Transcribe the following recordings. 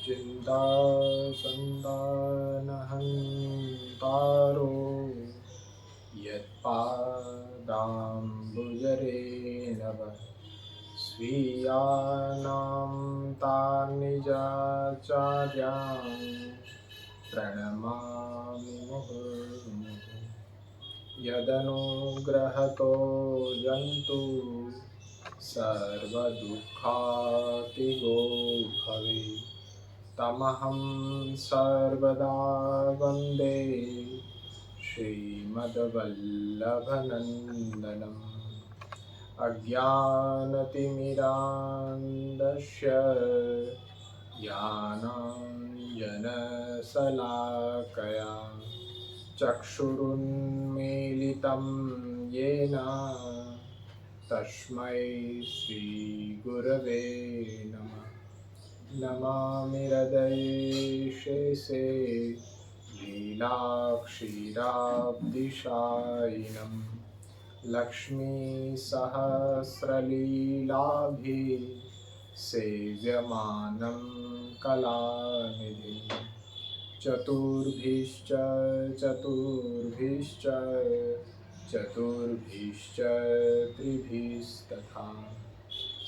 चिन्ता सन्तानहन्तारो यत्पादाम्बुजरेण वः स्वीयानां तान्निजाचार्यान् प्रणमामि मुहुर्मुहुः। यदनुग्रहतो जन्तु सर्वदुःखातिगो भवेत् तमहं सर्वदा वन्दे श्रीमद्वल्लभनन्दनम्। अज्ञानतिमिरान्धस्य ज्ञानाञ्जनशलाकया चक्षुरुन्मीलितं येन तस्मै श्रीगुरवे नमः। नमामि हृदये शेषे लीलाक्षीराब्धिशायिनं लक्ष्मीसहस्रलीलाभिः सेव्यमानं कलानिधिं चतुर्भिश्च त्रिभिस्तथा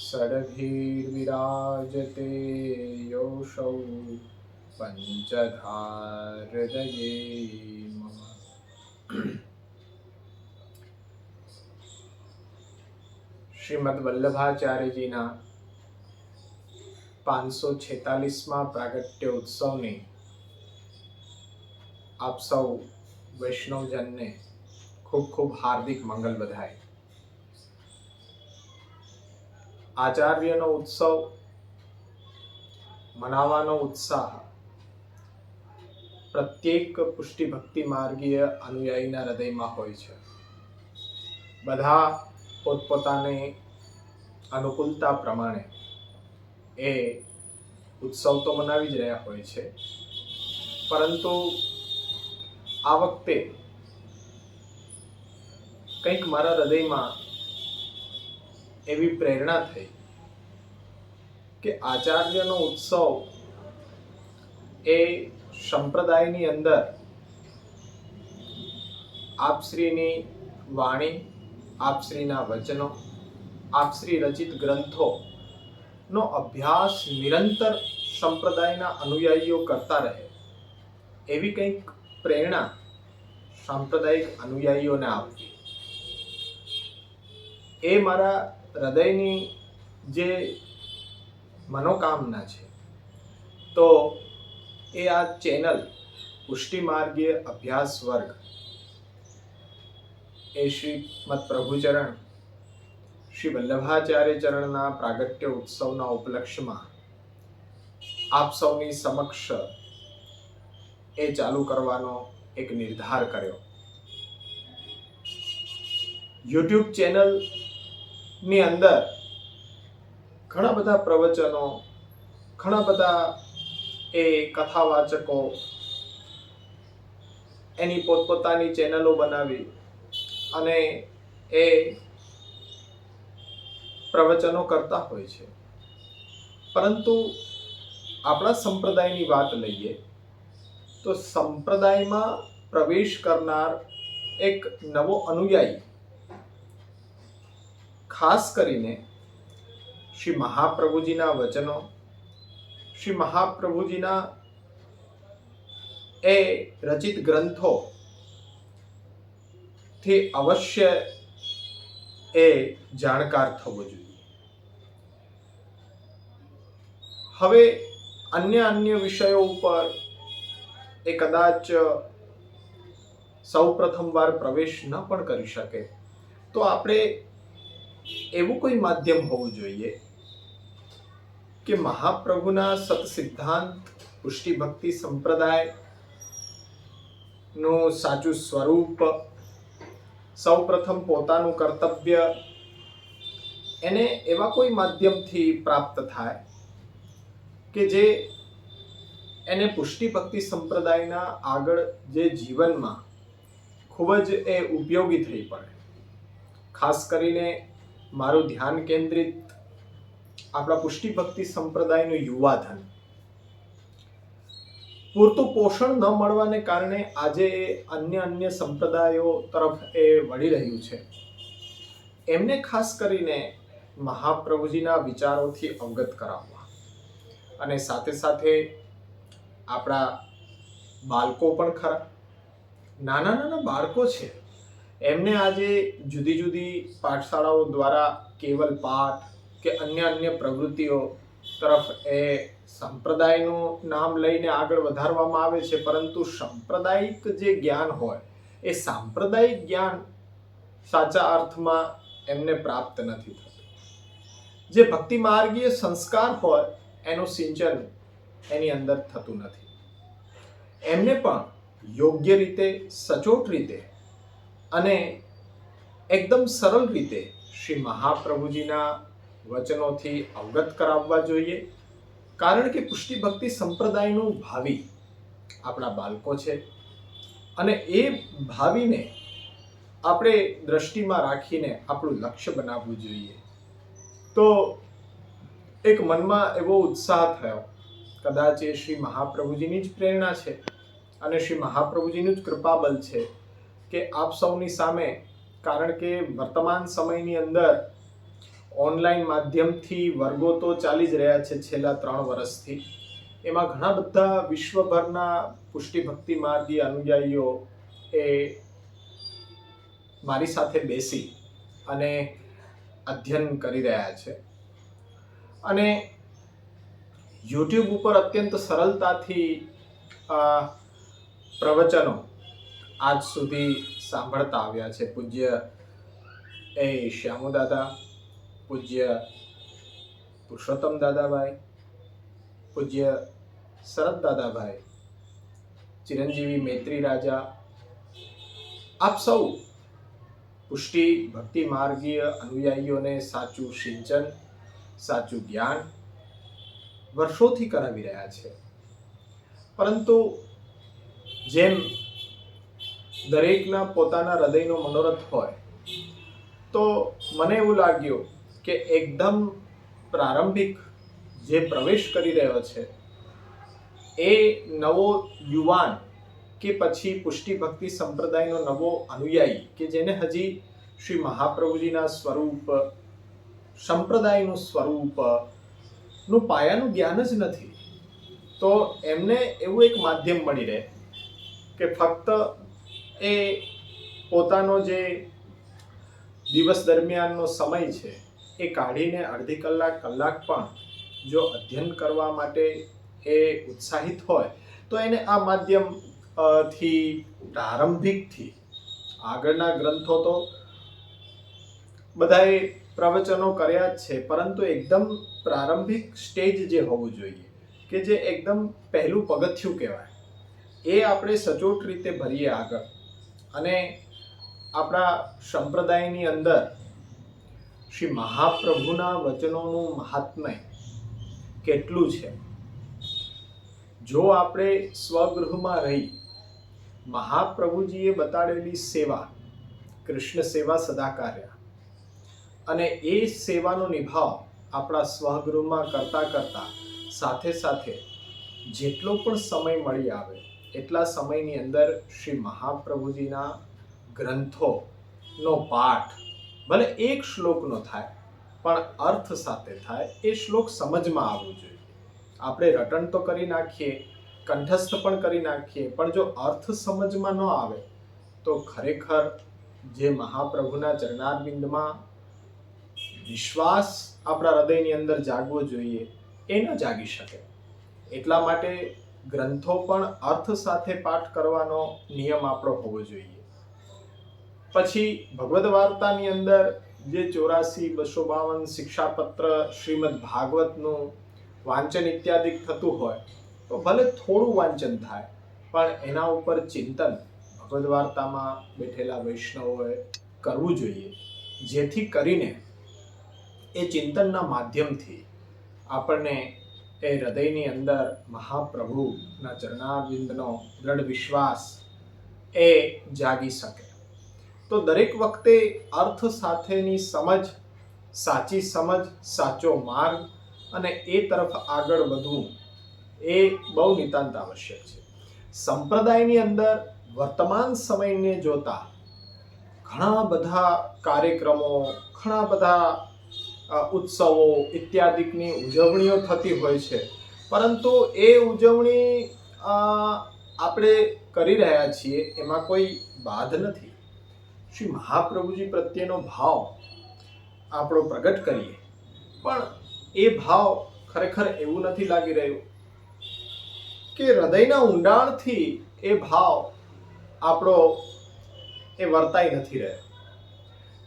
षड्भिर्विराजते योऽसौ पंचधा हृदये मम। શ્રીમદ વલ્લભાચાર્યજીના 546મા પ્રાગટ્ય ઉત્સવની આપ સૌ વૈષ્ણવજનને ખૂબ ખૂબ હાર્દિક મંગલ બધાઈ। આચાર્યનો ઉત્સવ મનાવવાનો ઉત્સાહ પ્રત્યેક પુષ્ટિ ભક્તિ માર્ગીય અનુયાયીના હૃદયમાં હોય છે। બધા પોતપોતાની અનુકૂળતા પ્રમાણે એ ઉત્સવ તો મનાવી જ રહ્યા હોય છે, પરંતુ આ વખતે કંઈક મારા હૃદયમાં એવી પ્રેરણા થઈ કે આચાર્યનો ઉત્સવ એ સંપ્રદાયની અંદર આપશ્રીની વાણી, આપશ્રીના વચનો, આપશ્રી રચિત ગ્રંથોનો અભ્યાસ નિરંતર સંપ્રદાયના અનુયાયીઓ કરતા રહે એવી કંઈક પ્રેરણા સાંપ્રદાયિક અનુયાયીઓને આપવી, એ મારા હૃદયની જે મનોકામના છે। તો એ આ ચેનલ પુષ્ટિ માર્ગીય અભ્યાસ વર્ગ એ શ્રીમદ પ્રભુચરણ શ્રી વલ્લભાચાર્ય ચરણના પ્રાગટ્ય ઉત્સવના ઉપલક્ષ્યમાં આપ સૌની સમક્ષ એ ચાલુ કરવાનો એક નિર્ધાર કર્યો। યુટ્યુબ ચેનલની અંદર ઘણા બધા પ્રવચનો, ઘણા બધા એ કથાવાચકો એની પોતપોતાની ચેનલો બનાવી અને એ પ્રવચનો કરતા હોય છે, પરંતુ આપણા સંપ્રદાયની વાત લઈએ તો સંપ્રદાયમાં પ્રવેશ કરનાર એક નવો અનુયાયી ખાસ કરીને શ્રી મહાપ્રભુજીના વચનો, શ્રી મહાપ્રભુજીના એ રચિત ગ્રંથો થી અવશ્ય એ જાણકાર થવો જોઈએ। હવે અન્ય વિષયો ઉપર એ કદાચ સૌ પ્રથમવાર પ્રવેશ ન પણ કરી શકે, તો આપણે એવું કોઈ માધ્યમ હોવું જોઈએ કે મહાપ્રભુના સત્સિદ્ધાંત પુષ્ટિ ભક્તિ સંપ્રદાયનું સાચું સ્વરૂપ, સૌ પ્રથમ પોતાનું કર્તવ્ય, એને એવા કોઈ માધ્યમથી પ્રાપ્ત થાય કે જે એને પુષ્ટિ ભક્તિ સંપ્રદાયના આગળ જે જીવનમાં ખૂબ જ એ ઉપયોગી થઈ પડે। ખાસ કરીને મારું ધ્યાન કેન્દ્રિત આપણા પુષ્ટિ ભક્તિ સંપ્રદાયનું યુવાધન, પૂરતું પોષણ ન મળવાને કારણે આજે અન્ય સંપ્રદાયો તરફ એ વળી રહ્યું છે. એમને ખાસ કરીને મહાપ્રભુજીના વિચારોથી અવગત કરાવવા અને સાથે સાથે આપણા બાળકો પણ ખરા, નાના બાળકો છે, એમને આજે જુદી જુદી પાઠશાળાઓ દ્વારા કેવલ પાઠ કે અન્ય પ્રવૃત્તિઓ તરફ એ સંપ્રદાયનું નામ લઈને આગળ વધારવામાં આવે છે, પરંતુ સાંપ્રદાયિક જે જ્ઞાન હોય એ સાંપ્રદાયિક જ્ઞાન સાચા અર્થમાં એમને પ્રાપ્ત નથી થતું. જે ભક્તિ માર્ગીય સંસ્કાર હોય એનું સિંચન એની અંદર થતું નથી. એમને પણ યોગ્ય રીતે, સચોટ રીતે અને એકદમ સરળ રીતે શ્રી મહાપ્રભુજીના વચનોથી અવગત કરાવવા જોઈએ. કારણ કે પુષ્ટિ ભક્તિ સંપ્રદાયનું ભાવિ આપણા બાળકો છે અને એ ભાવિને આપણે દ્રષ્ટિમાં રાખીને આપણું લક્ષ્ય બનાવવું જોઈએ. તો એક મનમાં એવો ઉત્સાહ થયો, કદાચ એ શ્રી મહાપ્રભુજીની જ પ્રેરણા છે અને શ્રી મહાપ્રભુજીનું જ કૃપાબલ છે કે આપ સૌની સામે, કારણ કે વર્તમાન સમયની અંદર ઓનલાઈન માધ્યમથી વર્ગો તો ચાલી જ રહ્યા છે છેલ્લા 3 વર્ષથી. એમાં ઘણા બધા વિશ્વભરના પુષ્ટિ ભક્તિ માર્ગી અનુયાયીઓ એ મારી સાથે બેસી અને અધ્યયન કરી રહ્યા છે અને યુટ્યુબ ઉપર અત્યંત સરળતાથી પ્રવચનો આજ સુધી સાંભળતા આવ્યા છે. પૂજ્ય એ શ્યામુ દાદા, પૂજ્ય પુરુષોત્તમ દાદાભાઈ, પૂજ્ય શરદ દાદાભાઈ, ચિરંજીવી મૈત્રી રાજા, આપ સૌ પુષ્ટિ ભક્તિ માર્ગીય અનુયાયીઓને સાચું સિંચન, સાચું જ્ઞાન વર્ષોથી કરાવી રહ્યા છે. પરંતુ જેમ દરેકના પોતાના હૃદયનો મનોરથ હોય, તો મને એવું લાગ્યું કે એકદમ પ્રારંભિક જે પ્રવેશ કરી રહ્યો છે એ નવો યુવાન કે પછી પુષ્ટિ ભક્તિ સંપ્રદાયનો નવો અનુયાયી કે જેને હજી શ્રી મહાપ્રભુજીના સ્વરૂપ, સંપ્રદાયનું સ્વરૂપ નું પાયાનું જ્ઞાન જ નથી, તો એમને એવું એક માધ્યમ મળી રહે કે ફક્ત એ પોતાનો જે દિવસ દરમિયાનનો સમય છે એ કાઢીને અડધી કલાક પણ જો અધ્યયન કરવા માટે એ ઉત્સાહિત હોય તો એને આ માધ્યમ થી પ્રારંભિકથી આગળના ગ્રંથો તો બધાએ પ્રવચનો કર્યા જ છે, પરંતુ એકદમ પ્રારંભિક સ્ટેજ જે હોવું જોઈએ કે જે એકદમ પહેલું પગથિયું કહેવાય, એ આપણે સચોટ રીતે ભરીએ આગળ અને આપણા સંપ્રદાયની અંદર શ્રી મહાપ્રભુના વચનોનું મહાત્મ્ય કેટલું છે. જો આપણે સ્વગૃહમાં રહી મહાપ્રભુજીએ બતાડેલી સેવા, કૃષ્ણ સેવા સદાકાર્ય, અને એ સેવાનો નિભાવ આપણા સ્વગૃહમાં કરતા સાથે સાથે જેટલો પણ સમય મળી આવે એટલા સમયની અંદર શ્રી મહાપ્રભુજીના ગ્રંથોનો પાઠ ભલે એક શ્લોકનો થાય પણ અર્થ સાથે થાય, એ શ્લોક સમજમાં આવવું જોઈએ. આપણે રટણ તો કરી નાખીએ, કંઠસ્થ પણ કરી નાખીએ, પણ જો અર્થ સમજમાં ન આવે તો ખરેખર જે મહાપ્રભુના ચરણારવિંદમાં વિશ્વાસ આપણા હૃદયની અંદર જાગવો જોઈએ એ ન જાગી શકે. એટલા માટે ગ્રંથો પણ અર્થ સાથે પાઠ કરવાનો નિયમ આપણો હોવો જોઈએ. પછી ભગવદ વાર્તાની અંદર જે 84-252 શિક્ષાપત્ર શ્રીમદ ભાગવતનું વાંચન ઇત્યાદિ થતું હોય તો ભલે થોડું વાંચન થાય, પણ એના ઉપર ચિંતન ભગવદ વાર્તામાં બેઠેલા વૈષ્ણવોએ કરવું જોઈએ, જેથી કરીને એ ચિંતનના માધ્યમથી આપણને એ હૃદયની અંદર મહાપ્રભુના ચરણારવિંદનો દ્રઢ વિશ્વાસ એ જાગી શકે. તો દરેક વખતે અર્થ સાથેની સમજ, સાચી સમજ, સાચો માર્ગ અને એ તરફ આગળ વધવું એ બહુ નિતાંત આવશ્યક છે. સંપ્રદાયની અંદર વર્તમાન સમયને જોતા ઘણા બધા કાર્યક્રમો, ઘણા બધા ઉત્સવો ઇત્યાદિની ઉજવણીઓ થતી હોય છે, પરંતુ એ ઉજવણી આપણે કરી રહ્યા છીએ એમાં કોઈ બાધ નથી. શ્રી મહાપ્રભુજી પ્રત્યેનો ભાવ આપણો પ્રગટ કરીએ, પણ એ ભાવ ખરેખર એવું નથી લાગી રહ્યું કે હૃદયના ઊંડાણથી એ ભાવ આપણો એ વર્તાઈ નથી રહ્યો,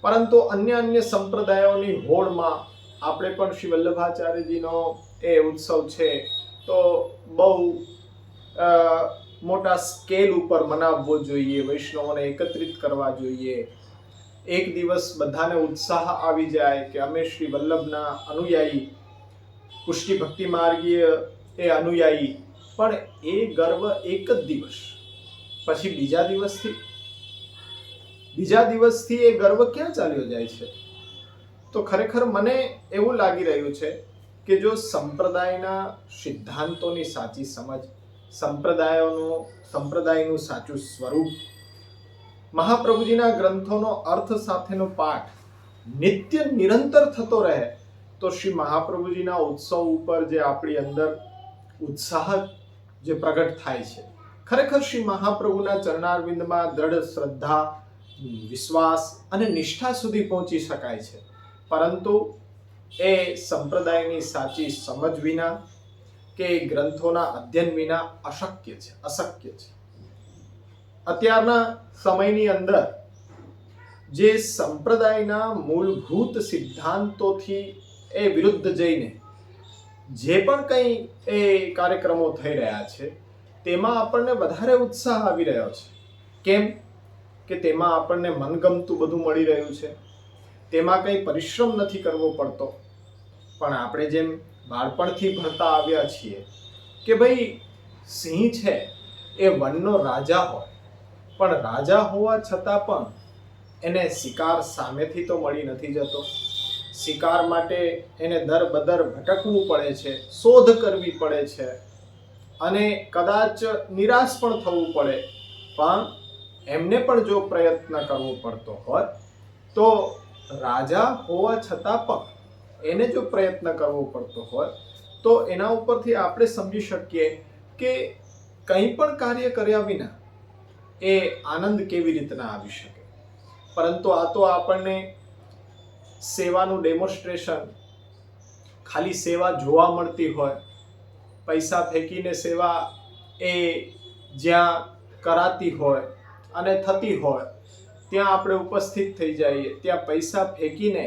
પરંતુ અન્ય સંપ્રદાયોની હોડમાં આપણે પણ શ્રી વલ્લભાચાર્યજીનો એ ઉત્સવ છે તો બહુ મોટા સ્કેલ ઉપર મનાવવો જોઈએ, વૈષ્ણવોને એકત્રિત કરવા જોઈએ. એક દિવસ બધાને ઉત્સાહ આવી જાય કે અમે શ્રી વલ્લભના અનુયાયી, પુષ્ટિ ભક્તિ માર્ગીય એ અનુયાયી, પણ એ ગર્વ એક જ દિવસ, પછી બીજા દિવસથી એ ગર્વ ક્યાં ચાલ્યો જાય છે? તો ખરેખર મને એવું લાગી રહ્યું છે કે જો સંપ્રદાયના સિદ્ધાંતોની સાચી સમજ, સંપ્રદાયનું સાચું સ્વરૂપ, મહાપ્રભુજીના ગ્રંથોનો અર્થ સાથેનો પાઠ નિત્ય નિરંતર થતો રહે, તો શ્રી મહાપ્રભુજીના ઉત્સવ ઉપર જે આપણી અંદર ઉત્સાહ જે પ્રગટ થાય છે, ખરેખર શ્રી મહાપ્રભુના ચરણારવિંદમાં દ્રઢ શ્રદ્ધા, વિશ્વાસ અને નિષ્ઠા સુધી પહોંચી શકાય છે. પરંતુ એ સંપ્રદાયની સાચી સમજ વિના કે ગ્રંથોના અધ્યયન વિના અશક્ય છે. અત્યારના સમયની અંદર જે સંપ્રદાયના મૂળભૂત સિદ્ધાંતોથી એ વિરુદ્ધ જઈને જે પણ કંઈ એ કાર્યક્રમો થઈ રહ્યા છે તેમાં આપણને વધારે ઉત્સાહ આવી રહ્યો છે. કેમ કે તેમાં આપણને મનગમતું બધું મળી રહ્યું છે, તેમાં કંઈ પરિશ્રમ નથી કરવો પડતો. પણ આપણે જેમ બાળપણથી ભણતા આવ્યા છીએ કે ભાઈ સિંહ છે એ વનનો રાજા હોય, પણ રાજા હોવા છતાં પણ એને શિકાર સામેથી તો મળી નથી જતો. શિકાર માટે એને દર બદર ભટકવું પડે છે, શોધ કરવી પડે છે, અને કદાચ નિરાશ પણ થવું પડે. પણ એમને પણ જો પ્રયત્ન કરવો પડતો હોય તો રાજા હોવા છતાં પણ એને જો પ્રયત્ન કરવો પડતો હોય તો એના ઉપરથી આપણે સમજી શકીએ કે કંઈ પણ કાર્ય કર્યા વિના એ આનંદ કેવી રીતના આવી શકે. પરંતુ આ તો આપણને સેવાનું ડેમોન્સ્ટ્રેશન, ખાલી સેવા જોવા મળતી હોય, પૈસા ફેંકીને સેવા એ જ્યાં કરાતી હોય અને થતી હોય ત્યાં આપણે ઉપસ્થિત થઈ જઈએ, ત્યાં પૈસા ફેંકીને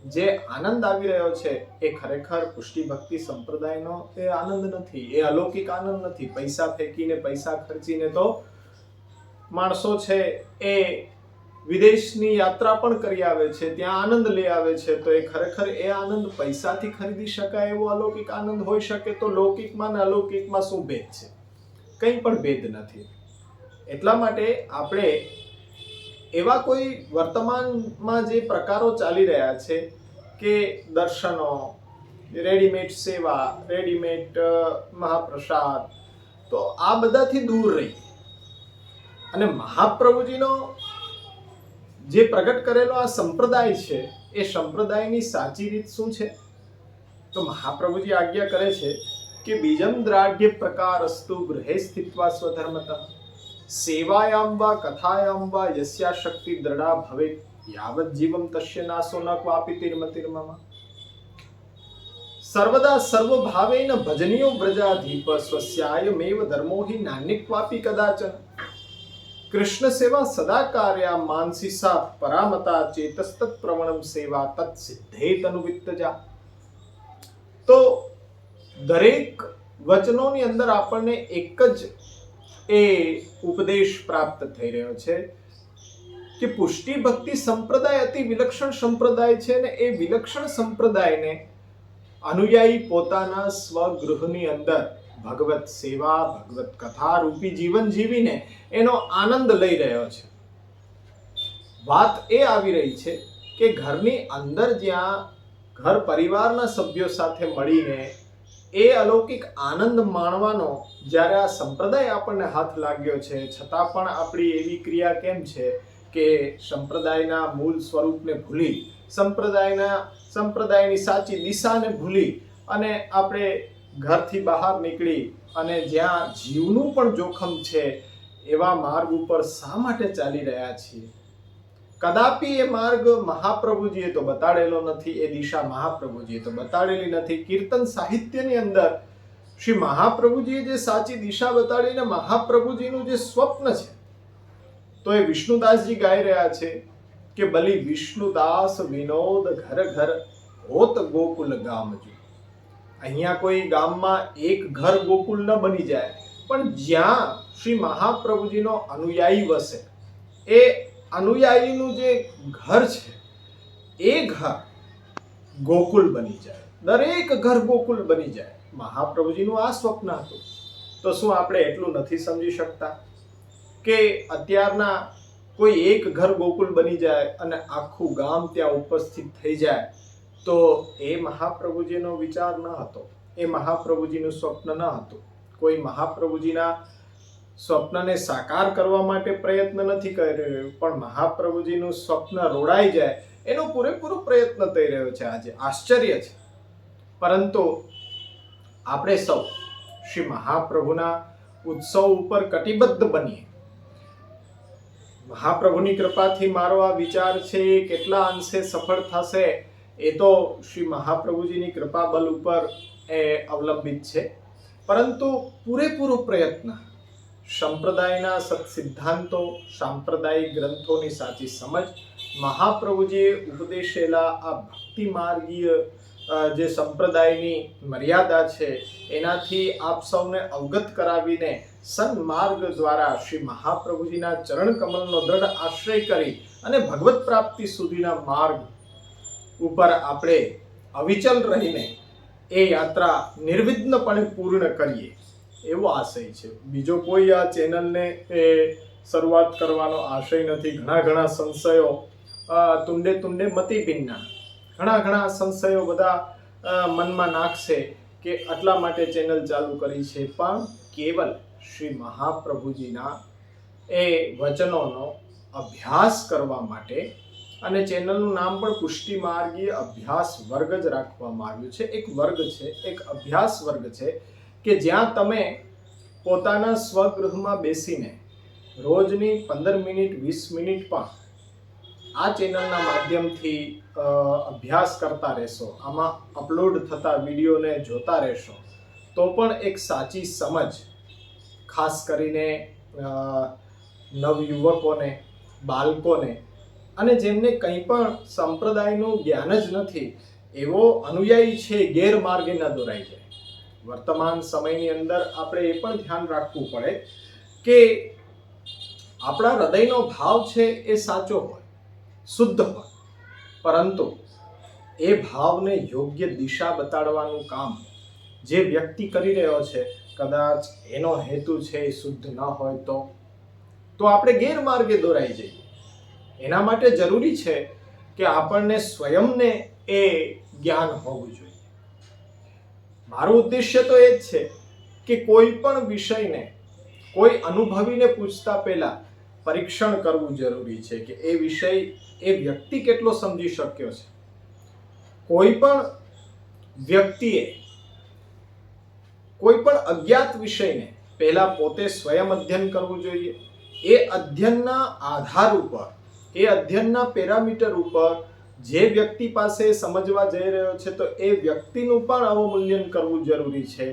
જે આનંદ આવી રહ્યો છે એ ખરેખર પુષ્ટિ ભક્તિ સંપ્રદાયનો એ આનંદ નથી, એ અલૌકિક આનંદ નથી. પૈસા ફેંકીને, પૈસા ખર્ચીને તો માણસો છે એ વિદેશની યાત્રા પણ કરી આવે છે, ત્યાં આનંદ લઈ આવે છે. તો એ ખરેખર એ આનંદ પૈસાથી ખરીદી શકાય એવો અલૌકિક આનંદ હોઈ શકે? તો લૌકિકમાં ને અલૌકિકમાં શું ભેદ છે? કંઈ પણ ભેદ નથી. એટલા માટે આપણે એવા કોઈ વર્તમાનમાં જે પ્રકારો ચાલી રહ્યા છે કે દર્શનો, રેડીમેડ સેવા, રેડીમેડ મહાપ્રસાદ, તો આ બધાથી દૂર રહી અને મહાપ્રભુજીનો જે પ્રગટ કરેલો આ સંપ્રદાય છે એ સંપ્રદાયની સાચી રીત શું છે? તો મહાપ્રભુજી આજ્ઞા કરે છે કે બીજમ દ્રાઢ્ય પ્રકારસ્તુ ગૃહે સ્થિત્વા સ્વધર્મતઃ સેવાયામ વા કથાયામ વા યસ્યા શક્તિ દ્રઢા ભવેત યાવત જીવમ તસ્ય નાશો ન ક્વાપી તિર્મતિર્મમ સર્વદા સર્વભાવેન ભજનીયો વ્રજાધીપ સ્વસ્યાયમેવ ધર્મો હિ નાન્ય ક્વાપી કદાચન કૃષ્ણ સેવા સદા કાર્યા માનસી સા પરામતા ચેતસ્તત પ્રવણમ સેવા તત્ સિદ્ધે તનુવિત્તજા. તો દરેક વચનોની અંદર આપણને એક જ એ ઉપદેશ પ્રાપ્ત થઈ રહ્યો છે કે પુષ્ટિ ભક્તિ સંપ્રદાય અતિ વિલક્ષણ સંપ્રદાય છે ને એ વિલક્ષણ સંપ્રદાયને અનુયાયી પોતાના સ્વગૃહની અંદર ભગવત સેવા, ભગવત કથા રૂપી જીવન જીવીને એનો આનંદ લઈ રહ્યો છે. વાત એ આવી રહી છે કે ઘરની અંદર જ્યાં ઘર પરિવારના સભ્યો સાથે મળીને એ અલૌકિક આનંદ માણવાનો જ્યારે આ સંપ્રદાય આપણને હાથ લાગ્યો છે, છતાં પણ આપણી એવી ક્રિયા કેમ છે કે સંપ્રદાયના મૂળ સ્વરૂપને ભૂલી, સંપ્રદાયની સાચી દિશાને ભૂલી અને આપણે ઘરથી બહાર નીકળી અને જ્યાં જીવનું પણ જોખમ છે એવા માર્ગ ઉપર શા માટે ચાલી રહ્યા છીએ? કદાપી એ માર્ગ મહાપ્રભુજીએ તો બતાડેલો નથી, એ દિશા મહાપ્રભુજીએ તો બતાડેલી નથી. કીર્તન સાહિત્યની અંદર શ્રી મહાપ્રભુજીએ જે સાચી દિશા બતાડીને મહાપ્રભુજીનું જે સ્વપ્ન છે, તો એ વિષ્ણુદાસજી ગાઈ રહ્યા છે કે બલી વિષ્ણુદાસ વિનોદ ઘર ઘર હોત ગોકુલ ગામજુ. અહીંયા કોઈ ગામમાં એક ઘર ગોકુલ ન બની જાય, પણ જ્યાં શ્રી મહાપ્રભુજીનો અનુયાયી વસે, એ અનુયાયીનું જે ઘર છે એ ઘર ગોકુલ બની જાય, દરેક ઘર ગોકુલ બની જાય. મહાપ્રભુજીનું આ સ્વપ્ન હતું. તો શું આપણે એટલું નથી સમજી શકતા કે અત્યારના કોઈ એક ઘર ગોકુલ બની જાય અને આખું ગામ ત્યાં ઉપસ્થિત થઈ જાય? તો એ મહાપ્રભુજીનો વિચાર ન હતો, એ મહાપ્રભુજીનું સ્વપ્ન ન હતું. કોઈ મહાપ્રભુજીના સ્વપ્નને સાકાર કરવા માટે પ્રયત્ન નથી કરી રહ્યું, પણ મહાપ્રભુજીનું સ્વપ્ન રોડાઈ જાય એનો પૂરેપૂરો પ્રયત્ન થઈ રહ્યો છે. આજે આશ્ચર્ય છે. પરંતુ આપણે સૌ શ્રી મહાપ્રભુના ઉત્સવ ઉપર કટિબદ્ધ બનીએ. મહાપ્રભુની કૃપાથી મારો આ વિચાર છે એ કેટલા અંશે સફળ થશે એ તો શ્રી મહાપ્રભુજીની કૃપા બલ ઉપર એ અવલંબિત છે. પરંતુ પૂરેપૂરો પ્રયત્ન સંપ્રદાયના સત્સિદ્ધાંતો, સાંપ્રદાયિક ગ્રંથોની સાચી સમજ, મહાપ્રભુજીએ ઉપદેશેલા આ ભક્તિ માર્ગીય જે સંપ્રદાયની મર્યાદા છે એનાથી આપ સૌને અવગત કરાવીને સન્માર્ગ દ્વારા શ્રી મહાપ્રભુજીના ચરણ કમલનો દ્રઢ આશ્રય કરી અને ભગવત પ્રાપ્તિ સુધીના માર્ગ ઉપર આપણે અવિચલ રહીને એ યાત્રા નિર્વિઘ્નપણે પૂર્ણ કરીએ એવો આશય છે. બીજો કોઈ આ ચેનલને એ શરૂઆત કરવાનો આશય નથી. ઘણા સંશયો તુંડે તુંડે મતી ભિન્ના, ઘણા સંશયો બધા મનમાં નાખશે કે આટલા માટે ચેનલ ચાલુ કરી છે, પણ કેવલ શ્રી મહાપ્રભુજીના એ વચનોનો અભ્યાસ કરવા માટે. અને ચેનલનું નામ પણ પુષ્ટિ માર્ગીય અભ્યાસ વર્ગ જ રાખવામાં આવ્યું છે. એક વર્ગ છે, એક અભ્યાસ વર્ગ છે કે જ્યાં તમે પોતાના સ્વગૃહમાં બેસીને રોજની 15 મિનિટ 20 મિનિટ પણ આ ચેનલના માધ્યમથી અભ્યાસ કરતા રહેશો, આમાં અપલોડ થતા વિડીયોને જોતા રહેશો, તો પણ એક સાચી સમજ, ખાસ કરીને નવયુવકોને, બાળકોને અને જેમને કંઈ પણ સંપ્રદાયનું જ્ઞાન જ નથી એવો અનુયાયી છે, ગેરમાર્ગે ન દોરાઈ જાય. વર્તમાન સમયની અંદર આપણે એ પણ ધ્યાન રાખવું પડે કે આપણા હૃદયનો ભાવ છે એ સાચો હોય, શુદ્ધ હોય, પરંતુ એ ભાવને યોગ્ય દિશા બતાડવાનું કામ જે વ્યક્તિ કરી રહ્યો છે, કદાચ એનો હેતુ છે એ શુદ્ધ ન હોય તો આપણે ગેરમાર્ગે દોરાઈ જઈએ. એના માટે જરૂરી છે કે આપણને સ્વયંને એ જ્ઞાન હોવું જોઈએ. મારું ઉદ્દેશ્ય તો એ જ છે કે કોઈ પણ વિષયને કોઈ અનુભવીને પૂછતા પહેલા પરીક્ષણ કરવું જરૂરી છે કે એ વિષય એ વ્યક્તિ કેટલો સમજી શક્યો છે. કોઈ પણ વ્યક્તિએ કોઈ પણ અજ્ઞાત વિષયને પહેલા પોતે સ્વયં અધ્યયન કરવું જોઈએ. એ અધ્યયનના આધાર ઉપર, એ અધ્યયનના પેરામીટર ઉપર જે વ્યક્તિ પાસે સમજવા જઈ રહ્યો છે તો એ વ્યક્તિનું પણ અવમૂલ્યન કરવું જરૂરી છે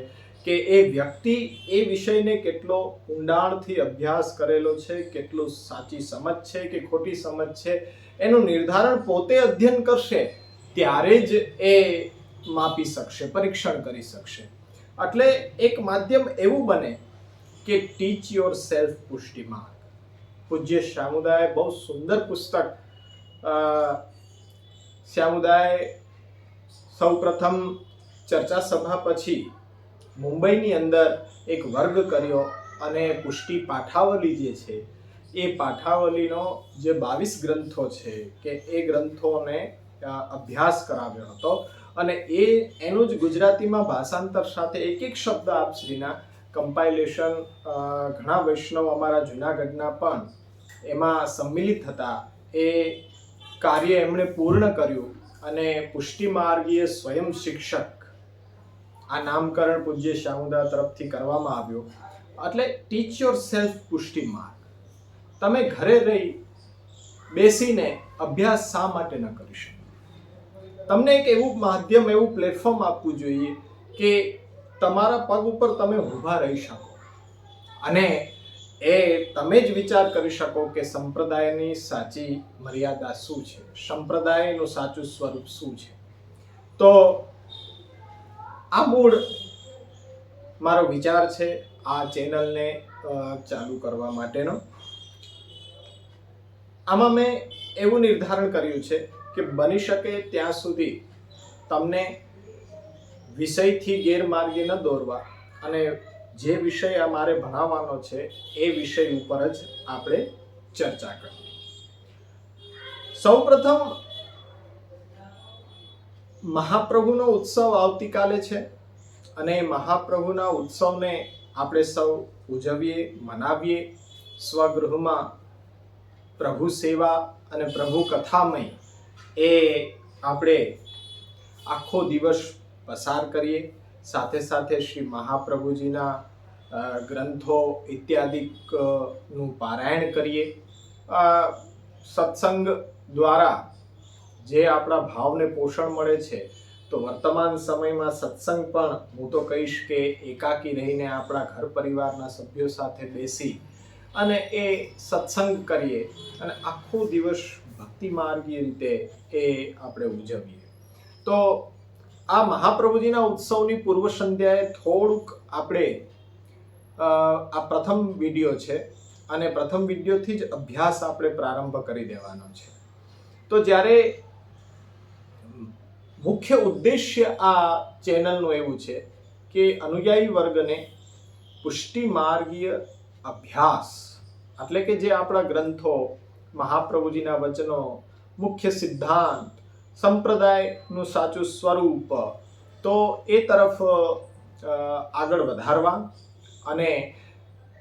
કે એ વ્યક્તિ એ વિષયને કેટલો ઊંડાણથી અભ્યાસ કરેલો છે, કેટલું સાચી સમજ છે કે ખોટી સમજ છે, એનું નિર્ધારણ પોતે અધ્યયન કરશે ત્યારે જ એ માપી શકશે, પરીક્ષણ કરી શકશે. એટલે એક માધ્યમ એવું બને કે ટીચ યોર સેલ્ફ પુષ્ટિ માર્ગ. પૂજ્ય શ્યામુદાએ બહુ સુંદર પુસ્તક, શ્યામુદાએ સૌપ્રથમ ચર્ચા સભા પછી મુંબઈની અંદર એક વર્ગ કર્યો અને પુષ્ટિ પાઠાવલી જે છે એ પાઠાવલીનો જે 22 ગ્રંથો છે કે એ ગ્રંથોને અભ્યાસ કરાવ્યો હતો અને એનું જ ગુજરાતીમાં ભાષાંતર સાથે એક એક શબ્દ આપશ્રીના કમ્પાઇલેશન ઘણા વૈષ્ણવ અમારા જૂનાગઢના પણ એમાં સંમિલિત હતા. એ કાર્ય એમણે પૂર્ણ કર્યું અને પુષ્ટિ માર્ગીય સ્વયં શિક્ષક આ નામકરણ પૂજ્ય શામુદા તરફથી કરવામાં આવ્યું. એટલે ટીચ યોર સેલ્ફ પુષ્ટિ માર્ગ. તમે ઘરે રહી બેસીને અભ્યાસ શા માટે ન કરી શકો? તમને એક એવું માધ્યમ, એવું પ્લેટફોર્મ આપવું જોઈએ કે તમારા પગ ઉપર તમે ઊભા રહી શકો અને એ તમે જ વિચાર કરી શકો કે સંપ્રદાયની સાચી મર્યાદા શું છે, સંપ્રદાયનું સાચું સ્વરૂપ શું છે. તો આ મૂળ મારો વિચાર છે આ ચેનલને ચાલુ કરવા માટેનો. આમાં મેં એવું નિર્ધારણ કર્યું છે કે બની શકે ત્યાં સુધી તમને વિષયથી ગેરમાર્ગે ન દોરવા અને જે વિષય અમારે ભણાવવાનો છે એ વિષય ઉપર જ આપણે ચર્ચા કરીએ. સૌપ્રથમ મહાપ્રભુનો ઉત્સવ આવતીકાલે છે અને મહાપ્રભુના ઉત્સવને આપણે સૌ ઉજવીએ, મનાવીએ. સ્વગૃહમાં પ્રભુ સેવા અને પ્રભુ કથામય એ આપણે આખો દિવસ પસાર કરીએ. સાથે સાથે શ્રી મહાપ્રભુજીના ગ્રંથો ઇત્યાદિનું પારાયણ કરીએ. સત્સંગ દ્વારા જે આપણા ભાવને પોષણ મળે છે. તો વર્તમાન સમયમાં સત્સંગ પણ હું તો કહીશ કે એકાકી રહીને આપણા ઘર પરિવારના સભ્યો સાથે બેસી અને એ સત્સંગ કરીએ અને આખો દિવસ ભક્તિ માર્ગીય રીતે એ આપણે ઉજવીએ. તો આ મહાપ્રભુજીના ઉત્સવની પૂર્વ સંધ્યાએ થોડુંક આપણે આ પ્રથમ વિડીયો છે અને પ્રથમ વિડીયોથી જ અભ્યાસ આપણે પ્રારંભ કરી દેવાનો છે. તો જ્યારે મુખ્ય ઉદ્દેશ્ય આ ચેનલનું એવું છે કે અનુયાયી વર્ગને પુષ્ટિ માર્ગીય અભ્યાસ એટલે કે જે આપણા ગ્રંથો, મહાપ્રભુજીના વચનો, મુખ્ય સિદ્ધાંત, સંપ્રદાયનું સાચું સ્વરૂપ, તો એ તરફ આગળ વધારવા અને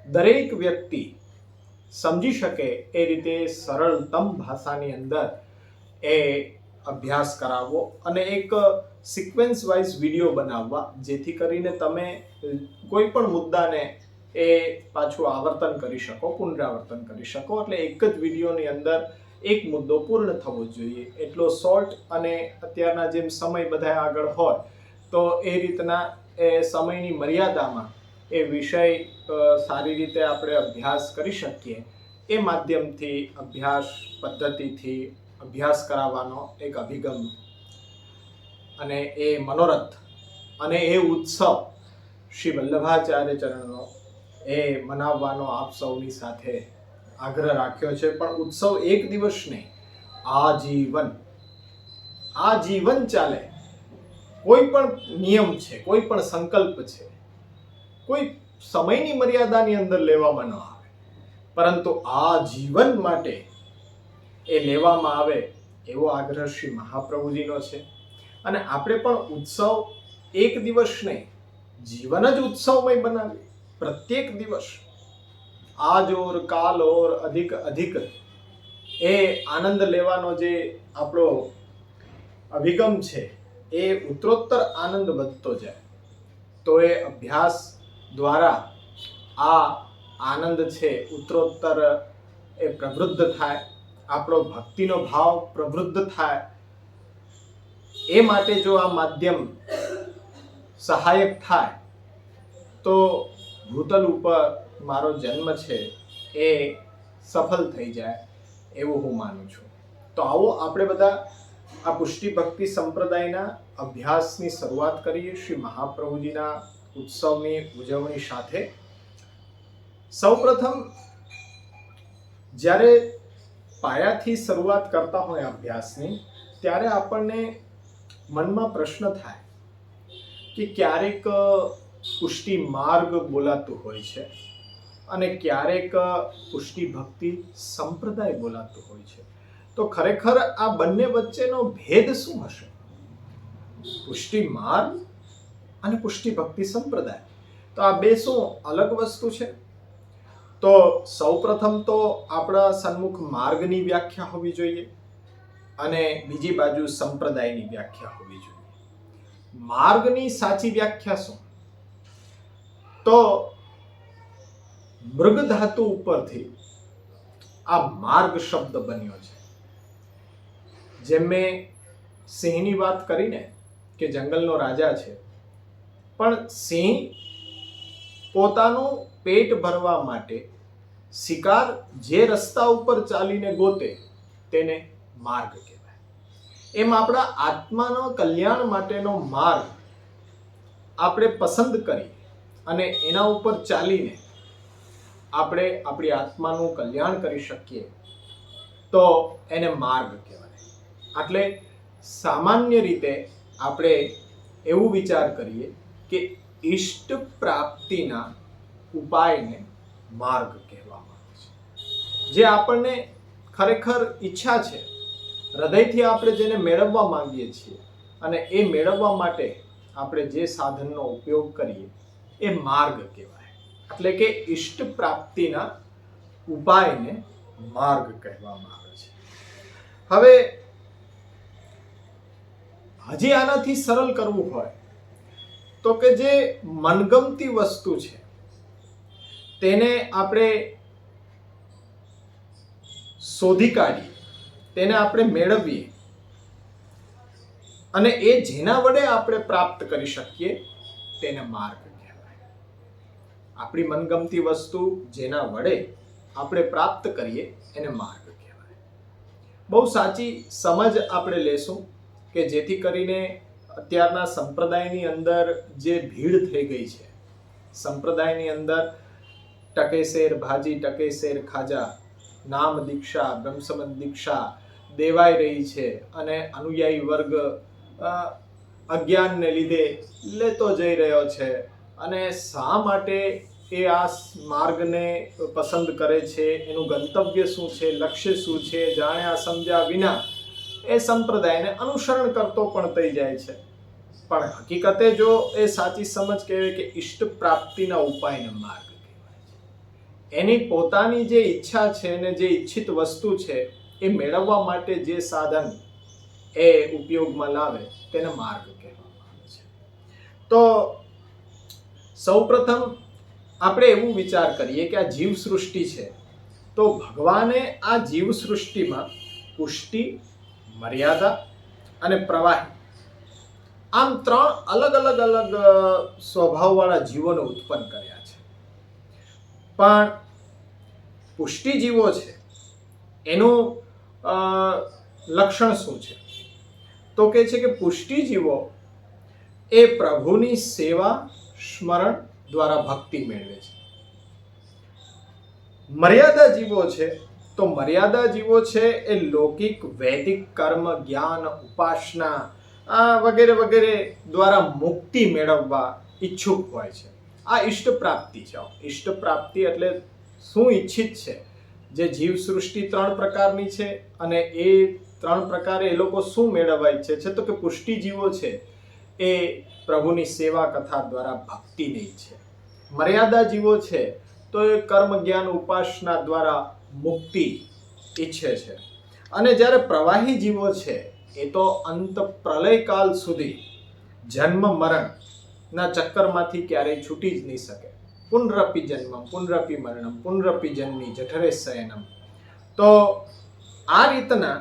દરેક વ્યક્તિ સમજી શકે એ રીતે સરળતમ ભાષાની અંદર એ અભ્યાસ કરાવવો અને એક સિક્વન્સ વાઇઝ વિડીયો બનાવવા, જેથી કરીને તમે કોઈ પણ મુદ્દાને એ પાછું આવર્તન કરી શકો, પુનરાવર્તન કરી શકો. એટલે એક જ વિડીયોની અંદર એક મુદ્દો પૂર્ણ થવો જોઈએ. એટલો શોર્ટ અને અત્યારના જેમ સમય બધા આગળ હોય તો એ રીતના એ સમયની મર્યાદામાં એ વિષય સારી રીતે આપણે અભ્યાસ કરી શકીએ. એ માધ્યમથી અભ્યાસ પદ્ધતિથી અભ્યાસ કરાવવાનો એક અભિગમ અને એ મનોરથ અને એ ઉત્સવ શ્રી વલ્લભાચાર્ય ચરણનો એ મનાવવાનો આપ સૌની સાથે આગ્રહ રાખ્યો છે. પણ ઉત્સવ એક દિવસ નહીં, આજીવન ચાલે. કોઈ પણ નિયમ છે, કોઈ પણ સંકલ્પ છે, કોઈ સમયની મર્યાદાની અંદર લેવામાં ન આવે, પરંતુ આજીવન માટે એ લેવામાં આવે એવો આગ્રહ શ્રી મહાપ્રભુજીનો છે. અને આપણે પણ ઉત્સવ એક દિવસ નહીં, જીવન જ ઉત્સવમય બનાવીએ. પ્રત્યેક દિવસ આજ ઓર કાલ ઓર અધિક અધિક એ આનંદ લેવાનો જે આપણો અભિગમ છે એ ઉત્તરોત્તર આનંદ વધતો જાય. તો એ અભ્યાસ દ્વારા આ આનંદ છે ઉત્તરોત્તર એ પ્રવૃદ્ધ થાય, આપણો ભક્તિનો ભાવ પ્રવૃદ્ધ થાય. એ માટે જો આ માધ્યમ સહાયક થાય તો ભૂતલ ઉપર મારો જન્મ છે એ સફળ થઈ જાય એવું હું માનું છું. તો આવો આપણે બધા આ પુષ્ટિ ભક્તિ સંપ્રદાયના અભ્યાસની શરૂઆત કરીએ શ્રી મહાપ્રભુજીના ઉત્સવની ઉજવણી સાથે. સૌપ્રથમ જ્યારે પાયાથી શરૂઆત કરતા હોય અભ્યાસની, ત્યારે આપણને મનમાં પ્રશ્ન થાય કે ક્યારેક પુષ્ટિ માર્ગ બોલાતું હોય છે અને ક્યારેક પુષ્ટિ ભક્તિ સંપ્રદાય બોલાતું હોય છે. તો ખરેખર આ બંને વચ્ચેનો ભેદ શું હશે? પુષ્ટિ માર્ગ અને પુષ્ટિ ભક્તિ સંપ્રદાય. તો આ બે શું અલગ વસ્તુ છે? તો સૌપ્રથમ તો આપણા સન્મુખ માર્ગની વ્યાખ્યા હોવી જોઈએ અને બીજી બાજુ સંપ્રદાયની વ્યાખ્યા હોવી જોઈએ. માર્ગની સાચી વ્યાખ્યા શું? તો મૃગ ધાતુ ઉપરથી આ માર્ગ શબ્દ બન્યો છે. જેમ મેં સિંહની વાત કરીને કે જંગલનો રાજા છે, પણ સિંહ પોતાનું પેટ ભરવા માટે શિકાર જે રસ્તા ઉપર ચાલીને ગોતે તેને માર્ગ કહેવાય. એમ આપણા આત્માનો કલ્યાણ માટેનો માર્ગ આપણે પસંદ કરી અને એના ઉપર ચાલીને આપણે આપણી આત્માનું કલ્યાણ કરી શકીએ તો એને માર્ગ કહેવાય. એટલે સામાન્ય રીતે આપણે એવું વિચાર કરીએ કે ઈષ્ટ પ્રાપ્તિના ઉપાયને માર્ગ કહેવામાં આવે છે. જે આપણને ખરેખર ઈચ્છા છે, હૃદયથી આપણે જેને મેળવવા માંગીએ છીએ અને એ મેળવવા માટે આપણે જે સાધનનો ઉપયોગ કરીએ એ માર્ગ કહેવાય. એટલે કે ઈષ્ટ પ્રાપ્તિના ઉપાયને માર્ગ કહેવામાં આવે છે. હવે હજી આનાથી સરળ કરવું હોય તો કે જે મનગમતી વસ્તુ છે તેને આપણે શોધી કાઢીએ, તેને આપણે મેળવીએ અને એ જેના વડે આપણે પ્રાપ્ત કરી શકીએ તેને માર્ગ કહેવાય. આપણી મનગમતી વસ્તુ જેના વડે આપણે પ્રાપ્ત કરીએ એને માર્ગ કહેવાય. બહુ સાચી સમજ આપણે લેશું કે જેથી કરીને અત્યારના સંપ્રદાયની અંદર જે ભીડ થઈ ગઈ છે, સંપ્રદાયની અંદર ટકેસેર ભાજી ટકેસેર ખાજા, નામ દીક્ષા બ્રહ્મસંબંધ દીક્ષા દેવાઈ રહી છે અને અનુયાયી વર્ગ અજ્ઞાનને લીધે લેતો જઈ રહ્યો છે. અને શા માટે એ આ માર્ગને પસંદ કરે છે, એનું ગંતવ્ય શું છે, લક્ષ્ય શું છે, જાણ્યા સમજ્યા વિના એ સંપ્રદાયને અનુસરણ કરતો પણ થઈ જાય છે. પણ હકીકતે જો એ સાચી સમજ કહેવાય કે ઈષ્ટ પ્રાપ્તિના ઉપાયને માર્ગ કહેવાય છે. એની પોતાની જે ઈચ્છા છે અને જે ઈચ્છિત વસ્તુ છે એ મેળવવા માટે જે સાધન એ ઉપયોગમાં લાવે તેને માર્ગ કહેવામાં આવે છે. તો સૌપ્રથમ આપણે એવું વિચાર કરીએ કે આ જીવ સૃષ્ટિ છે, તો ભગવાને આ જીવ સૃષ્ટિમાં પુષ્ટિ, મર્યાદા અને પ્રવાહી આમ ત્રણ અલગ અલગ અલગ સ્વભાવવાળા જીવોને ઉત્પન્ન કર્યા છે. પણ પુષ્ટિ જીવો છે એનું લક્ષણ શું છે? તો કહે છે કે પુષ્ટિ જીવો એ પ્રભુની સેવા સ્મરણ દ્વારા ભક્તિ મેળવે છે. મર્યાદા જીવો છે તો મર્યાદા જીવો છે એ લૌકિક વૈદિક કર્મ, જ્ઞાન, ઉપાસના વગેરે વગેરે દ્વારા મુક્તિ મેળવવા ઈચ્છુક હોય છે. આ ઈષ્ટ પ્રાપ્તિ છે. ઈષ્ટ પ્રાપ્તિ એટલે શું ઈચ્છિત છે? જે જીવ સૃષ્ટિ ત્રણ પ્રકારની છે અને એ ત્રણ પ્રકારે એ લોકો શું મેળવવા ઈચ્છે છે? તો કે પુષ્ટિ જીવો છે એ પ્રભુની સેવા કથા દ્વારા ભક્તિને ઈચ્છે. મર્યાદા જીવો છે તો એ કર્મ, જ્ઞાન, ઉપાસના દ્વારા મુક્તિ ઈચ્છે છે. અને જ્યારે પ્રવાહી જીવો છે એ તો અંત પ્રલયકાલ સુધી જન્મ મરણના ચક્કરમાંથી ક્યારેય છૂટી જ નહીં શકે. પુનરપી જન્મમ પુનરપી મરણમ પુનરપી જન્મી જઠરે શયનમ. તો આ રીતના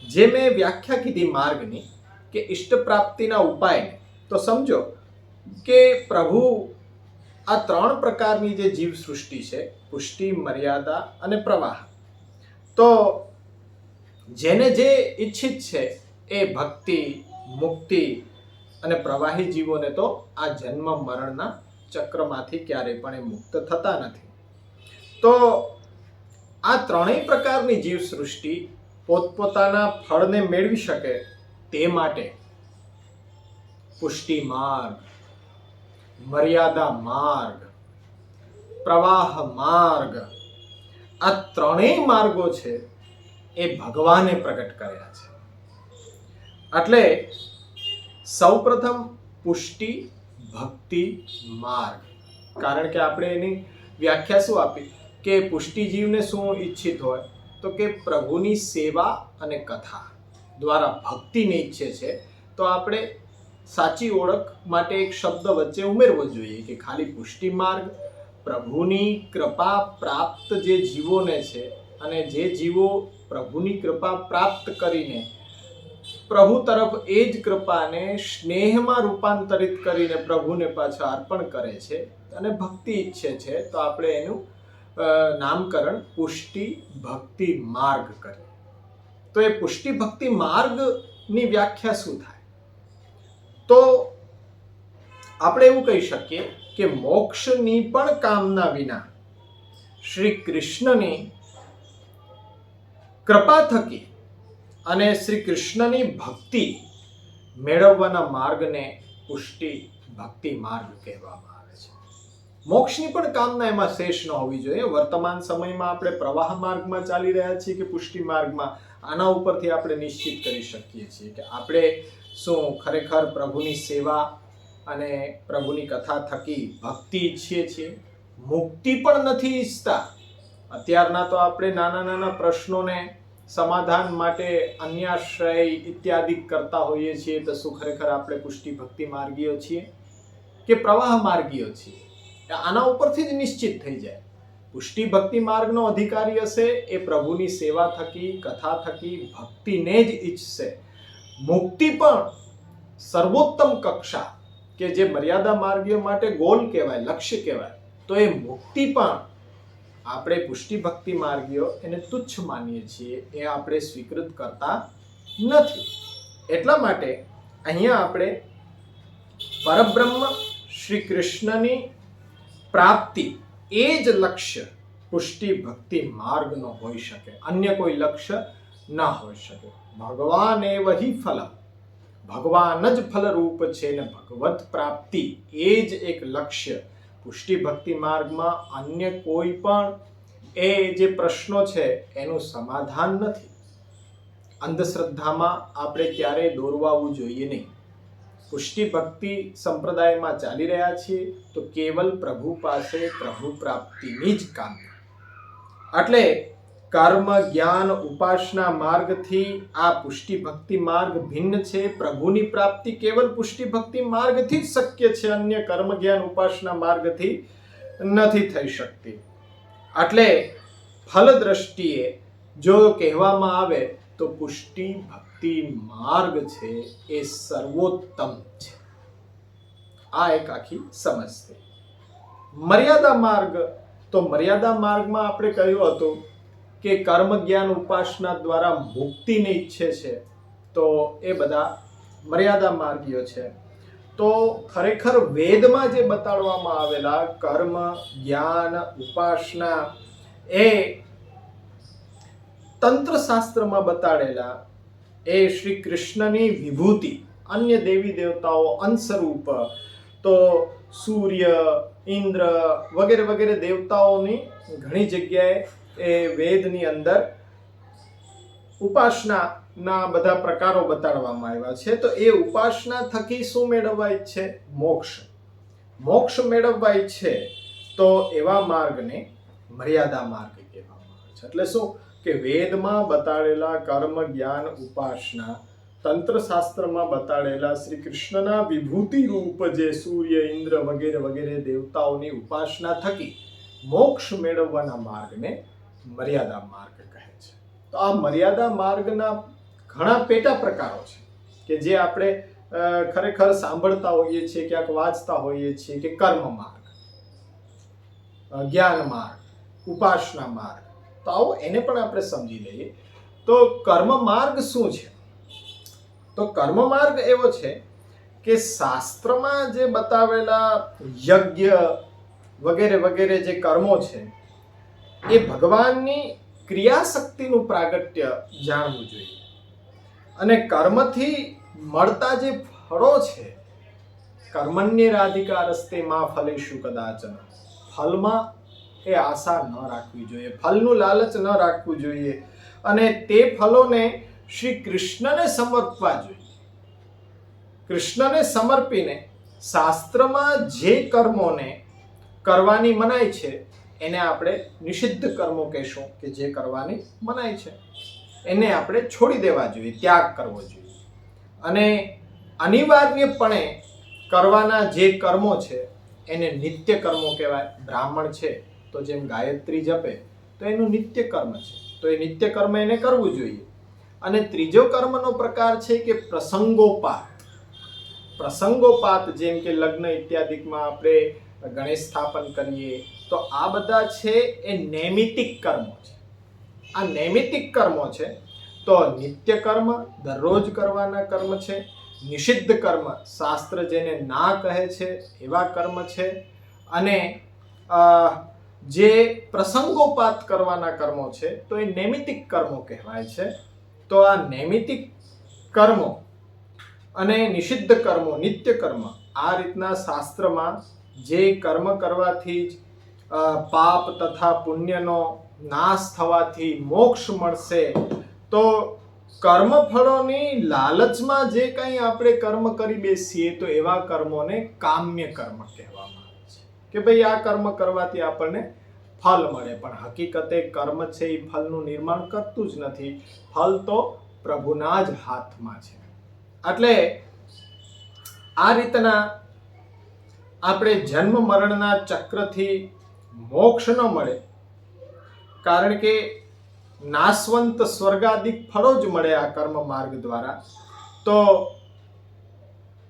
જે મેં વ્યાખ્યા કીધી માર્ગની કે ઈષ્ટ પ્રાપ્તિના ઉપાયને, તો સમજો કે પ્રભુ આ ત્રણ પ્રકારની જે જીવ સૃષ્ટિ છે, પુષ્ટિ, મર્યાદા અને પ્રવાહ, તો જેને જે ઈચ્છિત છે એ ભક્તિ, મુક્તિ અને પ્રવાહી જીવોને તો આ જન્મ મરણના ચક્રમાંથી ક્યારેય પણ એ મુક્ત થતા નથી. તો આ ત્રણેય પ્રકારની જીવ સૃષ્ટિ પોતપોતાના ફળને મેળવી શકે તે માટે પુષ્ટિ માર્ગ, મર્યાદા માર્ગ, પ્રવાહ માર્ગ, આ ત્રણેય માર્ગો છે એ ભગવાને પ્રગટ કર્યા છે. એટલે સૌપ્રથમ પુષ્ટિ ભક્તિ માર્ગ, કારણ કે આપણે એની વ્યાખ્યા શું આપી કે પુષ્ટિજીવને શું ઈચ્છિત હોય, તો કે પ્રભુની સેવા અને કથા દ્વારા ભક્તિને ઈચ્છે છે. તો આપણે સાચી ઓળખ માટે એક શબ્દ વચ્ચે ઉમેરવો જોઈએ કે ખાલી પુષ્ટિ માર્ગ પ્રભુની કૃપા પ્રાપ્ત જે જીવોને છે, અને જે જીવો પ્રભુની કૃપા પ્રાપ્ત કરીને પ્રભુ તરફ એ જ કૃપાને સ્નેહમાં રૂપાંતરિત કરીને પ્રભુને પાછા અર્પણ કરે છે અને ભક્તિ ઈચ્છે છે, તો આપણે એનું નામકરણ પુષ્ટિ ભક્તિ માર્ગ કરીએ. તો એ પુષ્ટિ ભક્તિ માર્ગની વ્યાખ્યા શું થાય? તો આપણે એવું કહી શકીએ કે મોક્ષની પણ કામના વિના શ્રી કૃષ્ણની કૃપા થકી અને શ્રી કૃષ્ણની ભક્તિ મેળવવાના માર્ગને પુષ્ટિ ભક્તિ માર્ગ કહેવામાં આવે છે. મોક્ષની પણ કામના એમાં શેષ ન હોવી જોઈએ. વર્તમાન સમયમાં આપણે પ્રવાહ માર્ગમાં ચાલી રહ્યા છીએ કે પુષ્ટિ માર્ગમાં, આના ઉપરથી આપણે નિશ્ચિત કરી શકીએ છીએ કે આપણે શું ખરેખર પ્રભુની સેવા અને પ્રભુની કથા થકી ભક્તિ ઈચ્છીએ છીએ, મુક્તિ પણ નથી ઈચ્છતા. અત્યારના તો આપણે નાના નાના પ્રશ્નોને સમાધાન માટે અન્યાશ્રય ઇત્યાદિ કરતા હોઈએ છીએ, તો શું ખરેખર આપણે પુષ્ટિ ભક્તિ માર્ગીઓ છીએ કે પ્રવાહ માર્ગીઓ છીએ? આના ઉપરથી જ નિશ્ચિત થઈ જાય. પુષ્ટિ ભક્તિ માર્ગનો અધિકારી હશે એ પ્રભુની સેવા થકી કથા થકી ભક્તિને જ ઈચ્છશે. મુક્તિ પણ સર્વોત્તમ કક્ષા કે જે મર્યાદા માર્ગીઓ માટે ગોલ કહેવાય, લક્ષ્ય કહેવાય, તો એ મુક્તિ પણ આપણે પુષ્ટિ ભક્તિ માર્ગીઓ એને તુચ્છ માનીએ છીએ, એ આપણે સ્વીકૃત કરતા નથી. એટલા માટે અહીંયા આપણે પરબ્રહ્મ શ્રી કૃષ્ણની પ્રાપ્તિ એ જ લક્ષ્ય પુષ્ટિ ભક્તિ માર્ગનો હોઈ શકે, અન્ય કોઈ લક્ષ્ય ન હોઈ શકે. ભગવાન એ વહી ફલ, ભગવાન જ ફલરૂપ છે ને ભગવત પ્રાપ્તિ એ જ એક લક્ષ્ય. પુષ્ટિ ભક્તિ માર્ગમાં અન્ય કોઈ પણ એ જે પ્રશ્નો છે એનું સમાધાન નથી. અંધશ્રદ્ધામાં આપણે ક્યારેય દોરવાવું જોઈએ નહીં. પુષ્ટિ ભક્તિ સંપ્રદાયમાં ચાલી રહ્યા છીએ તો કેવલ પ્રભુ પાસે પ્રભુ પ્રાપ્તિની જ કામના. એટલે કર્મ જ્ઞાન ઉપાસના માર્ગથી આ પુષ્ટિ ભક્તિ માર્ગ ભિન્ન છે. પ્રભુની પ્રાપ્તિ કેવલ પુષ્ટિ ભક્તિ માર્ગથી જ શક્ય છે, અન્ય કર્મ જ્ઞાન ઉપાસના માર્ગથી નથી થઈ શકતી. એટલે ફલ દ્રષ્ટિએ જો કહેવામાં આવે તો પુષ્ટિ ભક્તિ માર્ગ છે એ સર્વોત્તમ છે. આ એક આખી સમજ છે. મર્યાદા માર્ગ, તો મર્યાદા માર્ગમાં આપણે કહ્યું હતું કે કર્મ જ્ઞાન ઉપાસના દ્વારા મુક્તિને ઈચ્છે છે, તો એ બધા મર્યાદા માર્ગીઓ છે. તો ખરેખર વેદમાં જે બતાડવામાં આવેલા કર્મ જ્ઞાન ઉપાસના એ તંત્ર શાસ્ત્રમાં બતાડેલા એ શ્રી કૃષ્ણની વિભૂતિ, અન્ય દેવી દેવતાઓ અંશરૂપ, તો સૂર્ય ઇન્દ્ર વગેરે વગેરે દેવતાઓની ઘણી જગ્યાએ એ વેદની અંદર ઉપાસનાના બધા પ્રકારો બતાડવામાં આવ્યા છે. તો એ ઉપાસના થકી શું મેળવવા ઈચ્છે? મોક્ષ. મોક્ષ મેળવવા ઈચ્છે તો એવા માર્ગને મર્યાદા માર્ગ કહેવામાં આવે છે. એટલે શું કે વેદમાં બતાડેલા કર્મ જ્ઞાન ઉપાસના, તંત્ર શાસ્ત્રમાં બતાડેલા શ્રી કૃષ્ણના વિભૂતિ રૂપ જે સૂર્ય ઇન્દ્ર વગેરે વગેરે દેવતાઓની ઉપાસના થકી મોક્ષ મેળવવાના માર્ગને મર્યાદા માર્ગ કહે છે. તો આ મર્યાદા માર્ગના ઘણા પેટા પ્રકારો છે કે જે આપણે ખરેખર સાંભળતા હોઈએ છીએ, ક્યાંક વાંચતા હોઈએ છીએ કે કર્મ માર્ગ, જ્ઞાન માર્ગ, ઉપાસના માર્ગ. તો આવો એને પણ આપણે સમજી લઈએ. તો કર્મ માર્ગ શું છે? તો કર્મ માર્ગ એવો છે કે શાસ્ત્રમાં જે બતાવેલા યજ્ઞ વગેરે વગેરે જે કર્મો છે એ ભગવાનની ક્રિયાશક્તિનું પ્રાગટ્ય જાણવું જોઈએ. અને કર્મથી મળતા જે ફળો છે, કર્મણ્યેવાધિકારસ્તે મા ફલેષુ કદાચન, ફલમાં એ આશા ન રાખવી જોઈએ, ફલનું લાલચ ન રાખવું જોઈએ, અને તે ફલોને શ્રી કૃષ્ણને સમર્પવા જોઈએ. કૃષ્ણને સમર્પીને શાસ્ત્રમાં જે કર્મોને કરવાની મનાઈ છે એને આપણે નિષિદ્ધ કર્મો કહેશું, કે જે કરવાની મનાઈ છે એને આપણે છોડી દેવા જોઈએ, ત્યાગ કરવો જોઈએ. અને અનિવાર્યપણે કરવાના જે કર્મો છે એને નિત્ય કર્મો કહેવાય. બ્રાહ્મણ છે તો જેમ ગાયત્રી જપે તો એનું નિત્ય કર્મ છે, તો એ નિત્ય કર્મ એને કરવું જોઈએ. અને ત્રીજો કર્મનો પ્રકાર છે કે પ્રસંગોપાત. પ્રસંગોપાત જેમ કે લગ્ન ઇત્યાદિકમાં આપણે ગણેશ સ્થાપન કરીએ તો આ બધા છે એ નૈમિતિક કર્મો છે. આ નૈમિતિક કર્મો છે. તો નિત્ય કર્મ દરરોજ કરવાના કર્મ છે, નિષિદ્ધ કર્મ શાસ્ત્ર જેને ના કહે છે એવા કર્મ છે, અને જે પ્રસંગોપાત કરવાના કર્મો છે તો એ નૈમિતિક કર્મો કહેવાય છે. તો આ નૈમિતિક કર્મો અને નિષિદ્ધ કર્મો, નિત્ય કર્મ, આ રીતના શાસ્ત્રમાં જે કર્મ કરવાથી જ પાપ તથા પુણ્યનો નાશ થવાથી મોક્ષ મળશે, તો કર્મફળોની લાલચમાં જે કંઈ આપણે કર્મ કરી બેસીએ તો એવા કર્મોને કામ્ય કર્મ કહેવામાં આવે છે, કે ભાઈ આ કર્મ કરવાથી આપણને ફળ મળે. પણ હકીકતે કર્મ છે એ ફળનું નિર્માણ કરતું જ નથી. ફળ તો પ્રભુના જ હાથમાં છે. એટલે આ રીતના આપણે જન્મ મરણના ચક્રથી મોક્ષ ન મળે, કારણ કે નાશવંત સ્વર્ગાદિક ફળો જ મળે આ કર્મ માર્ગ દ્વારા. તો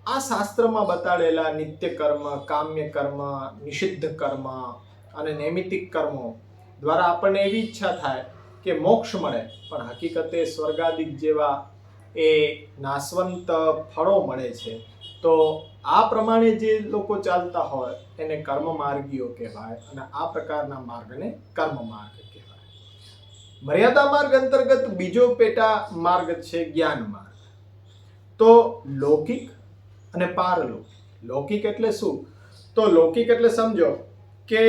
આ શાસ્ત્રમાં બતાડેલા નિત્ય કર્મ, કામ્ય કર્મ, નિષિદ્ધ કર્મ અને નૈમિતિક કર્મો દ્વારા આપણને એવી ઈચ્છા થાય કે મોક્ષ મળે, પણ હકીકતે સ્વર્ગાદિક જેવા એ નાશવંત ફળો મળે છે. તો આ પ્રમાણે જે લોકો ચાલતા હોય એને કર્મ માર્ગીઓ કહેવાય, અને આ પ્રકારના માર્ગને કર્મ માર્ગ કહેવાય. મર્યાદા માર્ગ અંતર્ગત બીજો પેટા માર્ગ છે જ્ઞાન માર્ગ. તો લૌકિક અને પારલૌકિક. લૌકિક એટલે શું? તો લૌકિક એટલે સમજો કે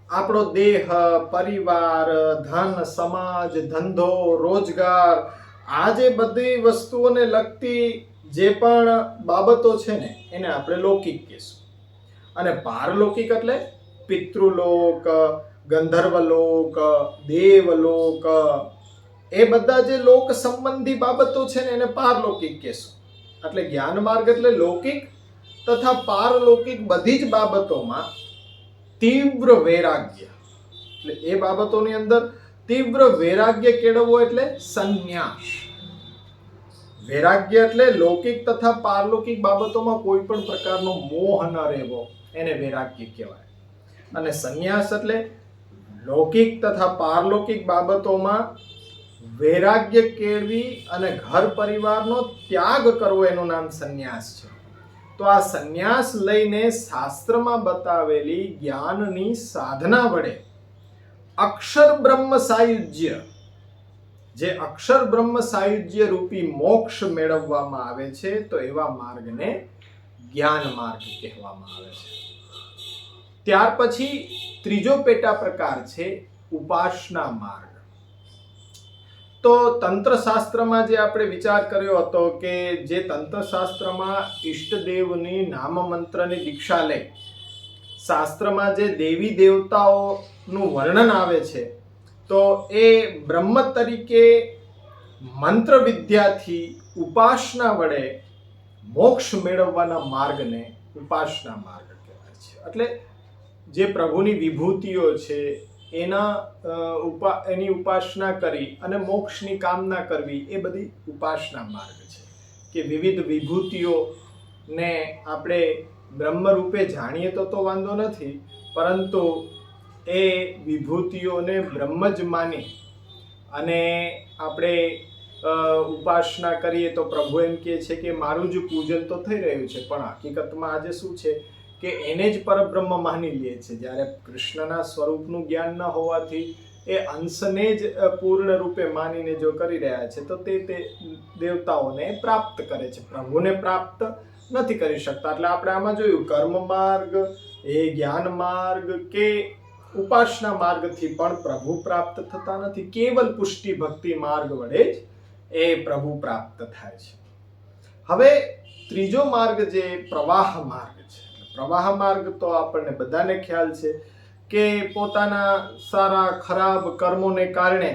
આપણો દેહ, પરિવાર, ધન, સમાજ, ધંધો, રોજગાર, આ જે બધી વસ્તુઓને લગતી જે પણ બાબતો છે ને એને આપણે લૌકિક કહીશું. અને પારલૌકિક એટલે પિતૃલોક, ગંધર્વલોક, દેવલોક, એ બધા જે લોક સંબંધી બાબતો છે ને એને પારલૌકિક કહેશું. એટલે જ્ઞાન માર્ગ એટલે લૌકિક તથા પારલૌકિક બધી જ બાબતોમાં તીવ્ર વૈરાગ્ય, એટલે એ બાબતોની અંદર તીવ્ર વૈરાગ્ય કેળવવો એટલે સંન્યાસ. વૈરાગ્ય એટલે લૌકિક તથા પારલૌકિક બાબતોમાં કોઈ પણ પ્રકારનો મોહ ન રહેવો, એને વૈરાગ્ય કહેવાય. અને સંન્યાસ એટલે લૌકિક તથા પારલૌકિક બાબતોમાં વૈરાગ્ય કેળવી અને ઘર પરિવારનો ત્યાગ કરવો, એનું નામ સંન્યાસ છે. તો આ સંન્યાસ લઈને શાસ્ત્રમાં બતાવેલી જ્ઞાનની સાધના વડે અક્ષર બ્રહ્મ સાયુજ્ય, જે અક્ષર બ્રહ્મ સાયુજ્ય રૂપી મોક્ષ મેળવવામાં આવે છે, તો એવા માર્ગને જ્ઞાન માર્ગ કહેવામાં આવે છે. ત્યાર પછી ત્રીજો પેટા પ્રકાર છે ઉપાસના માર્ગ. તો તંત્રશાસ્ત્રમાં જે આપણે વિચાર કર્યો હતો કે જે તંત્રશાસ્ત્રમાં ઈષ્ટદેવની નામ મંત્રની દીક્ષા લે, શાસ્ત્રમાં જે દેવી દેવતાઓનું વર્ણન આવે છે, તો એ બ્રહ્મ તરીકે મંત્ર વિદ્યાથી ઉપાસના વડે મોક્ષ મેળવવાના માર્ગને ઉપાસના માર્ગ કહેવાય છે. એટલે જે પ્રભુની વિભૂતિઓ છે એની ઉપાસના કરી અને મોક્ષની કામના કરવી, એ બધી ઉપાસના માર્ગ છે. કે વિવિધ વિભૂતિઓને આપણે બ્રહ્મ રૂપે જાણીએ તો વાંધો નથી, પરંતુ એ વિભૂતિઓને બ્રહ્મ જ માની અને આપણે ઉપાસના કરીએ તો પ્રભુ એમ કહે છે કે મારું જ પૂજન તો થઈ રહ્યું છે, પણ હકીકતમાં આજે શું છે કે એને જ પરબ્રહ્મ માની લે છે. જ્યારે કૃષ્ણના સ્વરૂપનું જ્ઞાન ન હોવાથી એ અંશને જ પૂર્ણ રૂપે માનીને જો કરી રહ્યા છે, તો તે દેવતાઓને પ્રાપ્ત કરે છે, પ્રભુને પ્રાપ્ત નથી કરી શકતા. એટલે આપણે આમાં જોયું કર્મ માર્ગ, એ જ્ઞાન માર્ગ કે ઉપાસના માર્ગથી પણ પ્રભુ પ્રાપ્ત થતા નથી. કેવલ પુષ્ટિ ભક્તિ માર્ગ વડે જ એ પ્રભુ પ્રાપ્ત થાય છે. હવે ત્રીજો માર્ગ જે પ્રવાહ માર્ગ છે, પ્રવાહ માર્ગ તો આપણને બધાને ખ્યાલ છે કે પોતાના સારા ખરાબ કર્મોને કારણે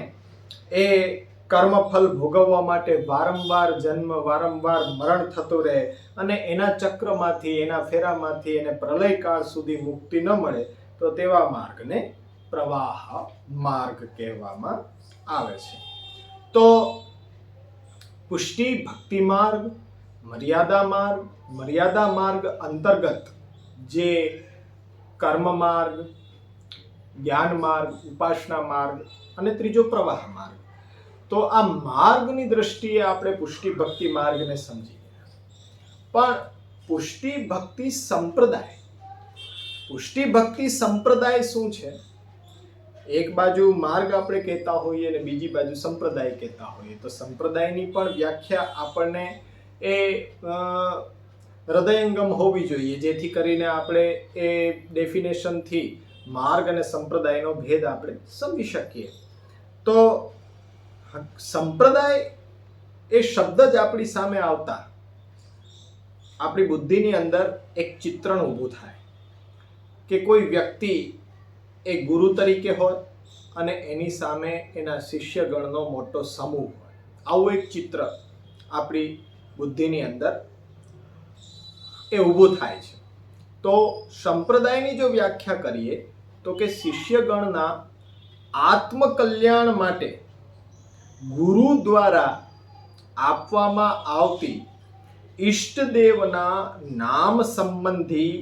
એ કર્મફલ ભોગવવા માટે વારંવાર જન્મ વારંવાર મરણ થતું રહે અને એના ચક્રમાંથી એના ફેરામાંથી એને પ્રલયકાળ સુધી મુક્તિ ન મળે, તો તેવા માર્ગને પ્રવાહ માર્ગ કહેવામાં આવે છે. તો પુષ્ટિ ભક્તિ માર્ગ, મર્યાદા માર્ગ અંતર્ગત જે કર્મ માર્ગ, જ્ઞાન માર્ગ, ઉપાસના માર્ગ અને ત્રીજો પ્રવાહ માર્ગ. તો આ માર્ગની દ્રષ્ટિએ આપણે પુષ્ટિ ભક્તિ માર્ગને સમજીએ. પણ પુષ્ટિ ભક્તિ સંપ્રદાય શું છે? એક બાજુ માર્ગ આપણે કહેતા હોઈએ અને બીજી બાજુ સંપ્રદાય કહેતા હોઈએ, તો સંપ્રદાયની પણ વ્યાખ્યા આપણને એ હૃદયંગમ હોવી જોઈએ, જેથી કરીને આપણે એ ડેફિનેશનથી માર્ગ અને સંપ્રદાયનો ભેદ આપણે સમજી શકીએ. તો સંપ્રદાય એ શબ્દ જ આપણી સામે આવતા આપણી બુદ્ધિની અંદર એક ચિત્રણ ઊભું થાય કે કોઈ વ્યક્તિ એ ગુરુ તરીકે હોય અને એની સામે એના શિષ્યગણનો મોટો સમૂહ હોય. આવું એક ચિત્ર આપણી બુદ્ધિની અંદર એ ઊભું થાય છે. તો સંપ્રદાયની જો વ્યાખ્યા કરીએ તો કે શિષ્યગણના આત્મકલ્યાણ માટે ગુરુ દ્વારા આપવામાં આવતી ઈષ્ટદેવના નામ સંબંધી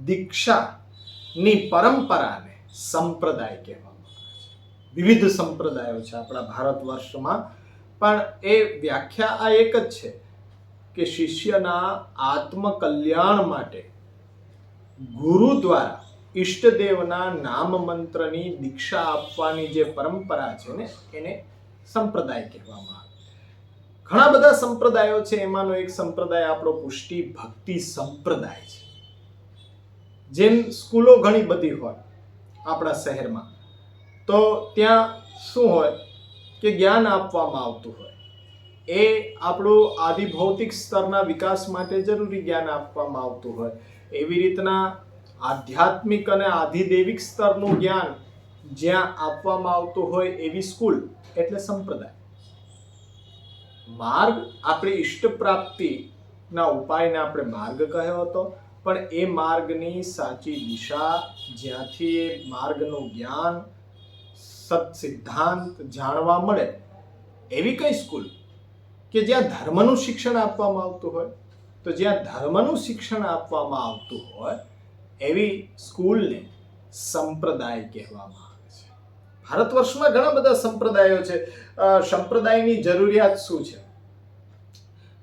દીક્ષાની પરંપરાને સંપ્રદાય કહેવામાં આવે છે. વિવિધ સંપ્રદાયો છે આપણા ભારત વર્ષમાં, પણ એ વ્યાખ્યા આ એક જ છે કે શિષ્યના આત્મકલ્યાણ માટે ગુરુ દ્વારા ઈષ્ટદેવના નામ મંત્રની દીક્ષા આપવાની જે પરંપરા છે ને, એને સંપ્રદાય કહેવામાં આવે. ઘણા બધા સંપ્રદાયો છે, એમાંનો એક સંપ્રદાય આપણો પુષ્ટિ ભક્તિ સંપ્રદાય છે. જેમ સ્કૂલો ઘણી બધી હોય આપણા શહેરમાં, તો ત્યાં શું હોય કે જ્ઞાન આપવામાં આવતું હોય. એ આપણું આદિ ભૌતિક સ્તરના વિકાસ માટે જરૂરી જ્ઞાન આપવામાં આવતું હોય. એવી રીતના આધ્યાત્મિક અને આધિદૈવિક સ્તરનું જ્ઞાન જ્યાં આપવામાં આવતું હોય એવી સ્કૂલ એટલે સંપ્રદાય. માર્ગ આપણી ઈષ્ટ પ્રાપ્તિના ઉપાયને આપણે માર્ગ કહ્યો હતો, પણ એ માર્ગની સાચી દિશા, જ્યાંથી એ માર્ગનું જ્ઞાન સત સિદ્ધાંત જાણવા મળે, એવી કઈ સ્કૂલ કે જ્યાં ધર્મનું શિક્ષણ આપવામાં આવતું હોય, તો જ્યાં ધર્મનું શિક્ષણ આપવામાં આવતું હોય એવી સ્કૂલને સંપ્રદાય કહેવામાં આવે છે. ભારત વર્ષમાં ઘણા બધા સંપ્રદાયો છે. સંપ્રદાયની જરૂરિયાત શું છે?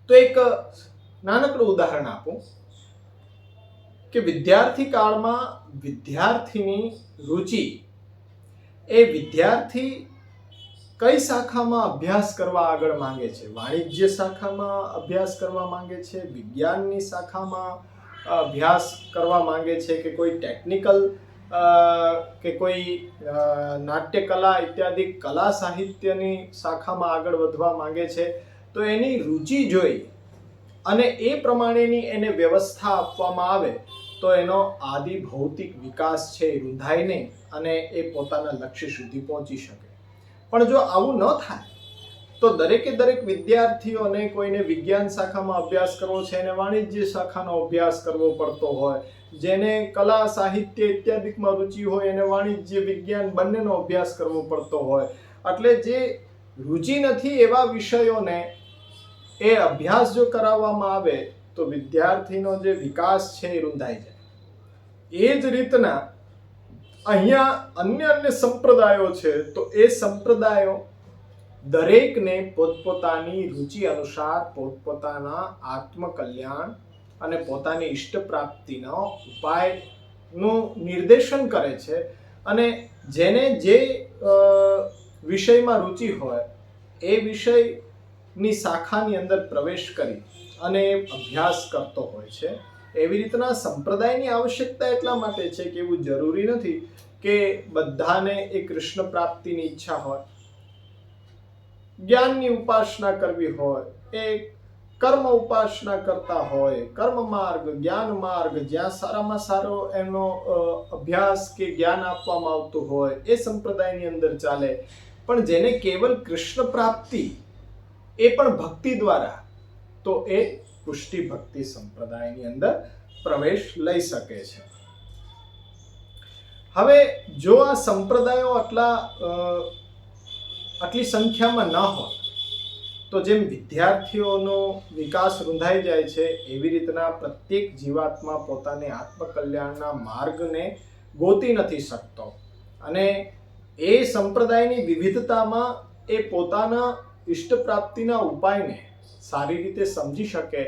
તો એક નાનકડું ઉદાહરણ આપું કે વિદ્યાર્થી કાળમાં વિદ્યાર્થીની રુચિ, એ વિદ્યાર્થી કઈ શાખામાં અભ્યાસ કરવા આગળ માંગે છે? વાણિજ્ય શાખામાં અભ્યાસ કરવા માંગે છે, વિજ્ઞાનની શાખામાં અભ્યાસ કરવા માંગે છે, કે કોઈ ટેકનિકલ કે કોઈ નાટ્ય કલા ઇત્યાદિ કલા સાહિત્યની શાખામાં આગળ વધવા માંગે છે? તો એની રુચિ જોઈ અને એ પ્રમાણેની એને વ્યવસ્થા આપવામાં આવે તો એનો આદિ ભૌતિક વિકાસ છે એ રૂંધાય નહીં અને એ પોતાના લક્ષ્ય સુધી પહોંચી શકે. પણ જો આવું ન થાય તો દરેકે દરેક વિદ્યાર્થીઓને કોઈને વિજ્ઞાન શાખામાં અભ્યાસ કરવો છે, એને વાણિજ્ય શાખાનો અભ્યાસ કરવો પડતો હોય, જેને કલા સાહિત્ય ઇત્યાદિકમાં રુચિ હોય એને વાણિજ્ય વિજ્ઞાન બંનેનો અભ્યાસ કરવો પડતો હોય. એટલે જે રુચિ નથી એવા વિષયોને એ અભ્યાસ જો કરાવવામાં આવે તો વિદ્યાર્થીનો જે વિકાસ છે એ રૂંધાઈ જાય. એ જ રીતના અહીંયા અન્ય સંપ્રદાયો છે, તો એ સંપ્રદાયો દરેકને પોતપોતાની રુચિ અનુસાર પોતપોતાના આત્મકલ્યાણ અને પોતાની ઈષ્ટ પ્રાપ્તિનો ઉપાયનું નિર્દેશન કરે છે. અને જેને જે વિષયમાં રુચિ હોય એ વિષયની શાખાની અંદર પ્રવેશ કરી અને અભ્યાસ કરતો હોય છે. એવી રીતના સંપ્રદાયની આવશ્યકતા એટલા માટે છે કે એવું જરૂરી નથી કે બધાને એ કૃષ્ણ પ્રાપ્તિની ઈચ્છા હોય, જ્ઞાનની ઉપાસના કરવી હોય, એ કર્મ ઉપાસના કરતા હોય, કર્મ માર્ગ, જ્ઞાન માર્ગ, જ્યાં સારામાં સારો એનો અભ્યાસ કે જ્ઞાન આપવામાં આવતું હોય એ સંપ્રદાયની અંદર ચાલે. પણ જેને કેવલ કૃષ્ણ પ્રાપ્તિ એ પણ ભક્તિ દ્વારા, તો એ પુષ્ટિ ભક્તિ સંપ્રદાયની અંદર પ્રવેશ લઈ શકે છે. હવે જો આ સંપ્રદાયો આટલી સંખ્યામાં ન હોય તો જેમ વિદ્યાર્થીઓનો વિકાસ રૂંધાઈ જાય છે એવી રીતના પ્રત્યેક જીવાત્મા પોતાને આત્મકલ્યાણના માર્ગને ગોતી નથી શકતો, અને એ સંપ્રદાયની વિવિધતામાં એ પોતાના ઇષ્ટ પ્રાપ્તિના ઉપાયને સારી રીતે સમજી શકે,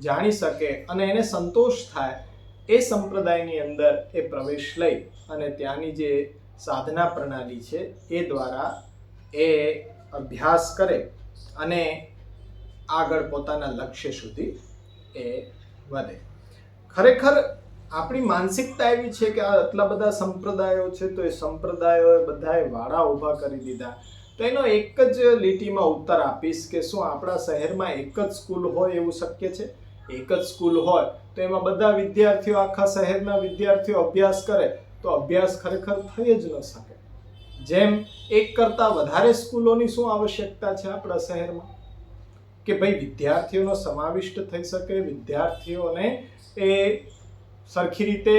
જાણી શકે અને એને સંતોષ થાય એ સંપ્રદાયની અંદર એ પ્રવેશ લઈ અને ત્યાંની જે સાધના પ્રણાલી છે એ દ્વારા એ અભ્યાસ કરે અને આગળ પોતાના લક્ષ્ય સુધી એ વધે. ખરેખર આપણી માનસિકતા એવી છે કે આટલા બધા સંપ્રદાયો છે તો એ સંપ્રદાયોએ બધાએ વાડા ઊભા કરી દીધા. તો એનો એક જ લીટીમાં ઉત્તર આપીશ કે શું આપણા શહેરમાં એક જ સ્કૂલ હોય એવું શક્ય છે? એક જ સ્કૂલ હોય તો એમાં બધા વિદ્યાર્થીઓ, આખા શહેરના વિદ્યાર્થીઓ અભ્યાસ કરે તો અભ્યાસ ખરેખર થઈ જ ન શકે. જેમ એક કરતાં વધારે સ્કૂલોની શું આવશ્યકતા છે આપણા શહેરમાં કે ભાઈ વિદ્યાર્થીઓનો સમાવિષ્ટ થઈ શકે, વિદ્યાર્થીઓને એ સરખી રીતે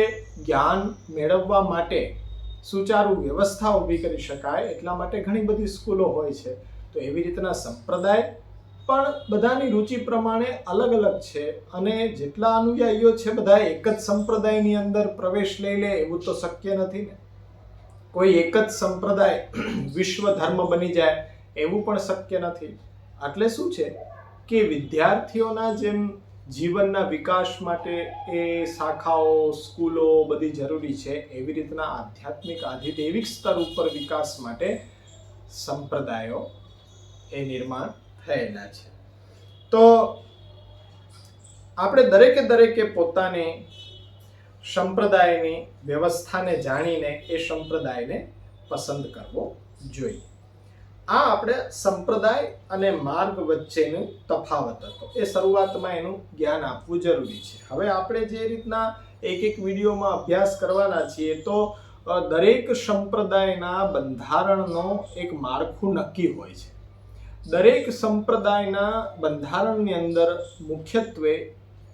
જ્ઞાન મેળવવા માટે સુચારુ વ્યવસ્થા ઊભી કરી શકાય, એટલા માટે ઘણી બધી સ્કૂલો હોય છે. તો એવી રીતના સંપ્રદાય પણ બધાની રુચિ પ્રમાણે અલગ અલગ છે, અને જેટલા અનુયાયીઓ છે બધા એક જ સંપ્રદાયની અંદર પ્રવેશ લઈ લે એવું તો શક્ય નથી ને. કોઈ એક જ સંપ્રદાય વિશ્વ ધર્મ બની જાય એવું પણ શક્ય નથી. એટલે શું છે કે વિદ્યાર્થીઓના જેમ જીવનના વિકાસ માટે એ શાખાઓ, સ્કૂલો બધી જરૂરી છે, એવી રીતના આધ્યાત્મિક, આધિદૈવિક સ્તર ઉપર વિકાસ માટે સંપ્રદાયો એ નિર્માણ થયેલા છે. તો આપણે દરેકે પોતાને સંપ્રદાયની વ્યવસ્થાને જાણીને એ સંપ્રદાયને પસંદ કરવો જોઈએ. આ આપણે સંપ્રદાય અને માર્ગ વચ્ચેનો તફાવત હતો, એ શરૂઆતમાં એનું જ્ઞાન આપવું જરૂરી છે. હવે આપણે જે રીતના એક વિડીયોમાં અભ્યાસ કરવાના છીએ તો દરેક સંપ્રદાયના બંધારણનો એક માળખું નક્કી હોય છે. દરેક સંપ્રદાયના બંધારણની અંદર મુખ્યત્વે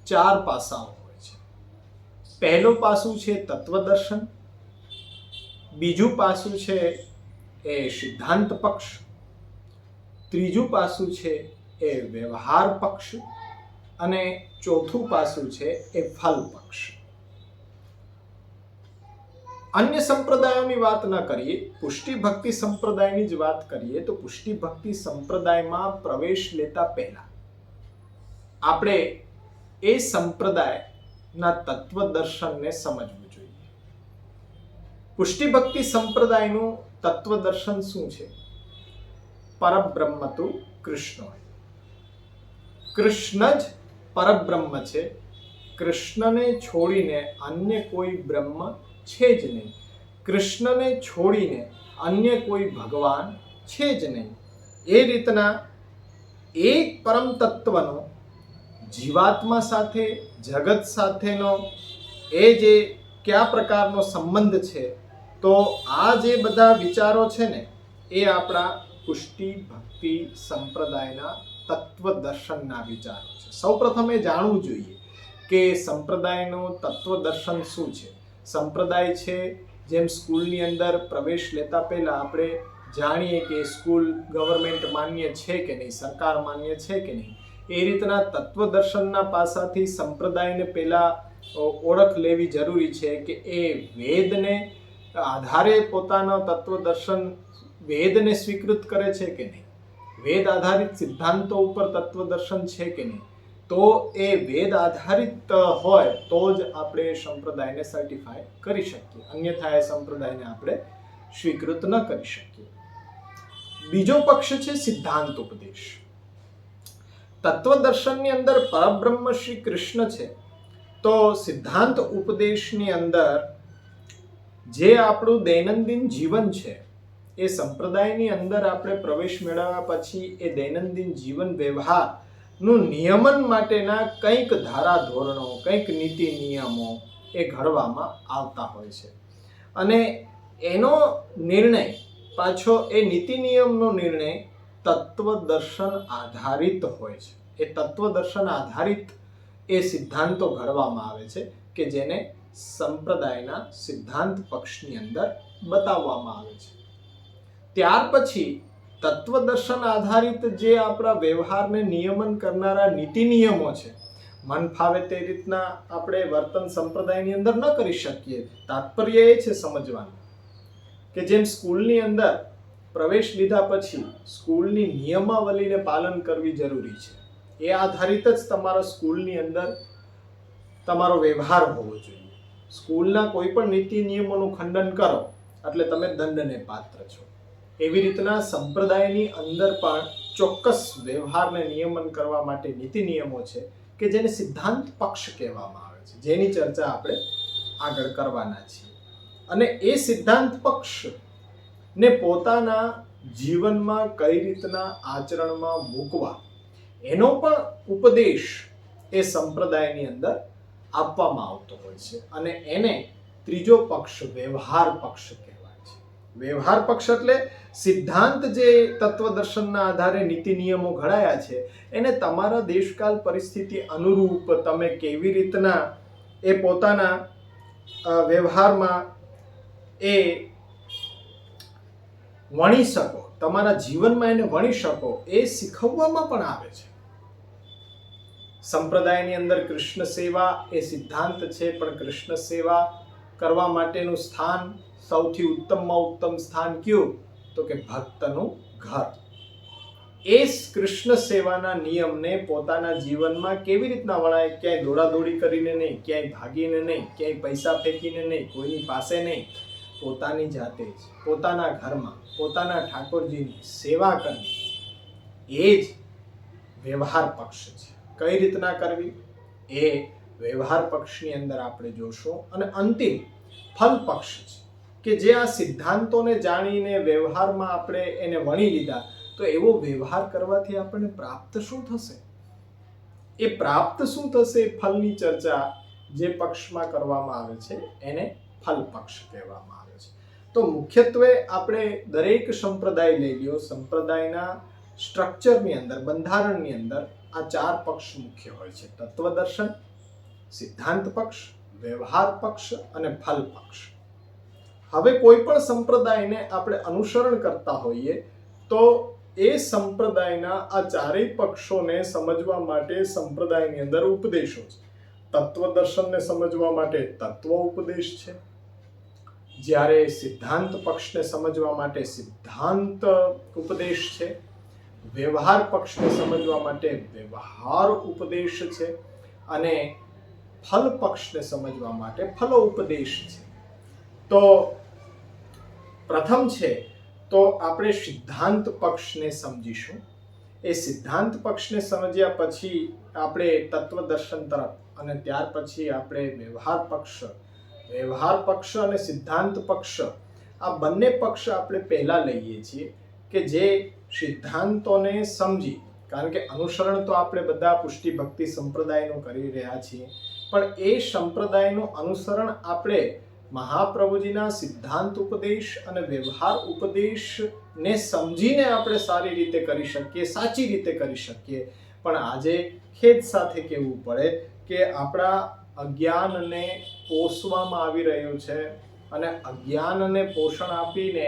4 પાસાઓ હોય છે. પહેલું પાસું છે તત્વદર્શન, બીજું પાસું છે એ સિદ્ધાંત પક્ષ, ત્રીજું પાસું છે એ વ્યવહાર પક્ષ, અને ચોથું પાસું છે એ ફલ પક્ષ. અન્ય સંપ્રદાયોની વાત ન કરીએ, પુષ્ટિ ભક્તિ સંપ્રદાયની જ વાત કરીએ તો પુષ્ટિ ભક્તિ સંપ્રદાયમાં પ્રવેશ લેતા પહેલા આપણે એ સંપ્રદાયના તત્વદર્શનને સમજવું જોઈએ. પુષ્ટિ ભક્તિ સંપ્રદાયનું તત્વદર્શન શું છે? પરબ્રહ્મ તો કૃષ્ણ, કૃષ્ણ જ પરબ્રહ્મ છે. કૃષ્ણને છોડીને અન્ય કોઈ બ્રહ્મ છે જ નહીં. કૃષ્ણને છોડીને અન્ય કોઈ ભગવાન છે જ નહીં. એ રીતના એક પરમ તત્વનો જીવાત્મા સાથે, જગત સાથેનો એ જે કયા પ્રકારનો સંબંધ છે, તો આ જે બધા વિચારો છે ને એ આપણા પુષ્ટિ ભક્તિ સંપ્રદાયના તત્વદર્શનના વિચારો છે. સૌપ્રથમ એ જાણવું જોઈએ કે સંપ્રદાયનું તત્વદર્શન શું છે. સંપ્રદાય છે, જેમ સ્કૂલની અંદર પ્રવેશ લેતા પહેલા આપણે જાણીએ કે સ્કૂલ ગવર્મેન્ટ માન્ય છે કે નહીં, સરકાર માન્ય છે કે નહીં, એ રીતના તત્વદર્શનના પાસાથી સંપ્રદાયને પહેલા ઓળખ લેવી જરૂરી છે કે એ વેદને આધારે પોતાનો તત્વદર્શન વેદને સ્વીકૃત કરે છે કે નહીં, વેદ આધારિત સિદ્ધાંતો ઉપર તત્વદર્શન છે કે નહીં. તો એ વેદ આધારિત હોય તો જ આપણે સંપ્રદાયને સર્ટિફાય કરી શકીએ, અન્યથા એ સંપ્રદાયને આપણે સ્વીકૃત ન કરી શકીએ. બીજો પક્ષ છે સિદ્ધાંત ઉપદેશ. તત્વદર્શનની અંદર પરબ્રહ્મ શ્રી કૃષ્ણ છે, તો સિદ્ધાંત ઉપદેશની અંદર જે આપણું દૈનંદિન જીવન છે એ સંપ્રદાયની અંદર આપણે પ્રવેશ મેળવ્યા પછી એ દૈનંદિન જીવન વ્યવહાર નું નિયમન માટેના કંઈક ધારાધોરણો, કંઈક નીતિ નિયમો એ ઘડવામાં આવતા હોય છે. અને એનો નિર્ણય પાછો, એ નીતિ નિયમનો નિર્ણય તત્વદર્શન આધારિત હોય છે. એ તત્વદર્શન આધારિત એ સિદ્ધાંતો ઘડવામાં આવે છે કે જેને સંપ્રદાયના સિદ્ધાંત પક્ષની અંદર બતાવવામાં આવે છે. ત્યાર પછી તત્વદર્શન આધારિત જે આપણા વ્યવહારને નિયમન કરનારા નીતિ નિયમો છે, મન ફાવે તે રીતના આપણે વર્તન સંપ્રદાયની અંદર ન કરી શકીએ. તાત્પર્ય એ છે સમજવાનું કે જેમ સ્કૂલની અંદર પ્રવેશ લીધા પછી સ્કૂલની નિયમાવલીને પાલન કરવી જરૂરી છે, એ આધારિત જ તમારા સ્કૂલની અંદર તમારો વ્યવહાર હોવો જોઈએ. સ્કૂલના કોઈ પણ નીતિ નિયમોનું ખંડન કરો એટલે તમે દંડને પાત્ર છો. એવી રીતના સંપ્રદાયની અંદર પણ ચોક્કસ વ્યવહારને નિયમન કરવા માટે નીતિ નિયમો છે કે જેને સિદ્ધાંત પક્ષ કહેવામાં આવે છે, જેની ચર્ચા આપણે આગળ કરવાના છીએ. અને એ સિદ્ધાંત પક્ષ ને પોતાના જીવનમાં કઈ રીતના આચરણમાં મૂકવા એનો પણ ઉપદેશ એ સંપ્રદાયની અંદર આપવામાં આવતો હોય છે. અને એને ત્રીજો પક્ષ વ્યવહાર પક્ષ કહેવાય છે. વ્યવહાર પક્ષ એટલે સિદ્ધાંત જે તત્વદર્શનના આધારે નીતિ નિયમો ઘડાયા છે એને તમારા દેશકાલ પરિસ્થિતિ અનુરૂપ તમે કેવી રીતના એ પોતાના વ્યવહારમાં એ વણી શકો, તમારા જીવનમાં એને વણી શકો, એ શીખવવામાં પણ આવે છે. સંપ્રદાયની અંદર કૃષ્ણ સેવા એ સિદ્ધાંત છે, પણ કૃષ્ણ સેવા કરવા માટેનું સ્થાન, સૌથી ઉત્તમમાં ઉત્તમ સ્થાન કયું? તો કે ભક્તનું ઘર. એ કૃષ્ણ સેવાના નિયમને પોતાના જીવનમાં કેવી રીતના વણાય? ક્યાંય દોડાદોડી કરીને નહીં, ક્યાંય ભાગીને નહીં, ક્યાંય પૈસા ફેંકીને નહીં, કોઈની પાસે નહીં, પોતાની જાતે જ પોતાના ઘરમાં પોતાના ઠાકોરજીની સેવા કરવી, એ જ વ્યવહાર પક્ષ છે. કઈ રીતના કરવી એ વ્યવહાર પક્ષની અંદર આપણે જોશું. અને અંતિમ ફલ પક્ષ છે કે જે આ સિદ્ધાંતોને જાણીને વ્યવહારમાં આપણે એને વણી લીધા તો એવો વ્યવહાર કરવાથી આપણને પ્રાપ્ત શું થશે? એ પ્રાપ્ત શું થશે? ફલની ચર્ચા જે પક્ષમાં કરવામાં આવે છે એને ફલ પક્ષ કહેવામાં આવે છે. તો મુખ્યત્વે આપણે દરેક સંપ્રદાય લઈ લ્યો, સંપ્રદાયના સ્ટ્રક્ચરની અંદર, બંધારણની અંદર આ ચાર પક્ષ મુખ્ય હોય છે: તત્વદર્શન, સિદ્ધાંત પક્ષ, વ્યવહાર પક્ષ અને ફલ પક્ષ. હવે કોઈ પણ સંપ્રદાયને આપણે અનુસરણ કરતા હોઈએ તો એ સંપ્રદાયના આ ચારેય પક્ષોને સમજવા માટે સંપ્રદાયની અંદર ઉપદેશો છે. તત્વદર્શનને સમજવા માટે તત્વ ઉપદેશ છે, જ્યારે સિદ્ધાંત પક્ષને સમજવા માટે સિદ્ધાંત ઉપદેશ છે, વ્યવહાર પક્ષને સમજવા માટે વ્યવહાર ઉપદેશ છે, અને ફલ પક્ષને સમજવા માટે ફલ ઉપદેશ છે. તો પ્રથમ છે તો આપણે સિદ્ધાંત પક્ષને સમજીશું. એ સિદ્ધાંત પક્ષને સમજ્યા પછી આપણે તત્વદર્શન તરફ, અને ત્યાર પછી આપણે વ્યવહાર પક્ષ અને સિદ્ધાંત પક્ષ, આ બંને પક્ષ આપણે પહેલા લઈએ છીએ કે જે સિદ્ધાંતોને સમજી, કારણ કે અનુસરણ તો આપણે બધા પુષ્ટિ ભક્તિ સંપ્રદાયનું કરી રહ્યા છીએ, પણ એ સંપ્રદાયનું અનુસરણ આપણે મહાપ્રભુજીના સિદ્ધાંત ઉપદેશ અને વ્યવહાર ઉપદેશને સમજીને આપણે સારી રીતે કરી શકીએ, સાચી રીતે કરી શકીએ. પણ આજે ખેદ સાથે કહેવું પડે કે આપણા અજ્ઞાનને પોષવામાં આવી રહ્યું છે, અને અજ્ઞાનને પોષણ આપીને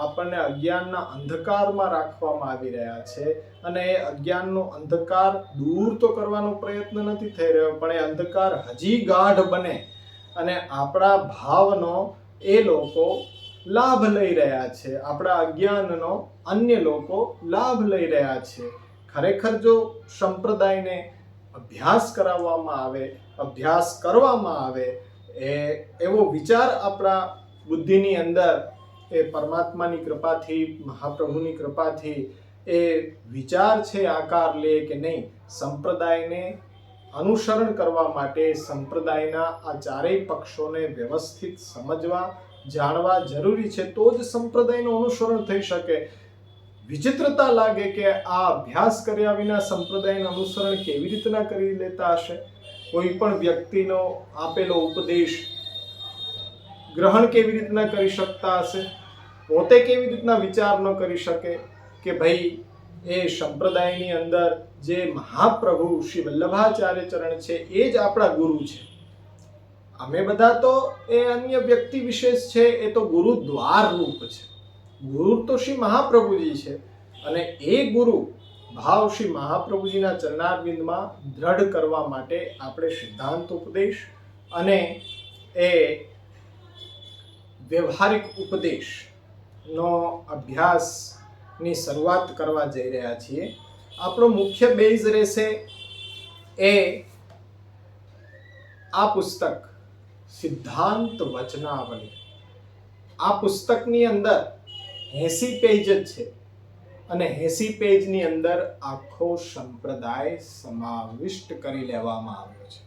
આપણને અજ્ઞાનના અંધકારમાં રાખવામાં આવી રહ્યા છે. અને એ અજ્ઞાનનો અંધકાર દૂર તો કરવાનો પ્રયત્ન નથી થઈ રહ્યો, પણ એ અંધકાર હજી ગાઢ બને અને આપણા ભાવનો એ લોકો લાભ લઈ રહ્યા છે, આપણા અજ્ઞાનનો અન્ય લોકો લાભ લઈ રહ્યા છે. ખરેખર જો સંપ્રદાયને અભ્યાસ કરાવવામાં આવે, અભ્યાસ કરવામાં આવે, એવો વિચાર આપણા બુદ્ધિની અંદર એ પરમાત્માની કૃપાથી, મહાપ્રભુની કૃપાથી એ વિચાર છે આકાર લે કે નહીં, સંપ્રદાયને અનુસરણ કરવા માટે સંપ્રદાયના આ ચારેય પક્ષોને વ્યવસ્થિત સમજવા, જાણવા જરૂરી છે. તો જ સંપ્રદાયનું અનુસરણ થઈ શકે. વિચિત્રતા લાગે કે આ અભ્યાસ કર્યા વિના સંપ્રદાયનું અનુસરણ કેવી રીતના કરી લેતા હશે. કોઈ પણ વ્યક્તિનો આપેલો ઉપદેશ ગ્રહણ કેવી રીતના કરી શકતા હશે. પોતે કેવી રીતના વિચાર ન કરી શકે કે ભાઈ એ સંપ્રદાયની અંદર જે મહાપ્રભુ શ્રી વલ્લભાચાર્ય ચરણ છે એ જ આપણા ગુરુ છે. અમે બધા તો એ અન્ય વ્યક્તિ વિશેષ છે, એ તો ગુરુ દ્વાર રૂપ છે. ગુરુ તો શ્રી મહાપ્રભુજી છે અને એ ગુરુ ભાવ શ્રી મહાપ્રભુજીના ચરણારવિંદમાં દ્રઢ કરવા માટે આપણે સિદ્ધાંત ઉપદેશ અને એ વ્યવહારિક ઉપદેશનો અભ્યાસની શરૂઆત કરવા જઈ રહ્યા છીએ. આપણો મુખ્ય બેઝ રહેશે એ આ પુસ્તક સિદ્ધાંત વચનાવલી. આ પુસ્તકની અંદર 80 પેજ જ છે અને 80 પેજની અંદર આખો સંપ્રદાય સમાવિષ્ટ કરી લેવામાં આવ્યો છે.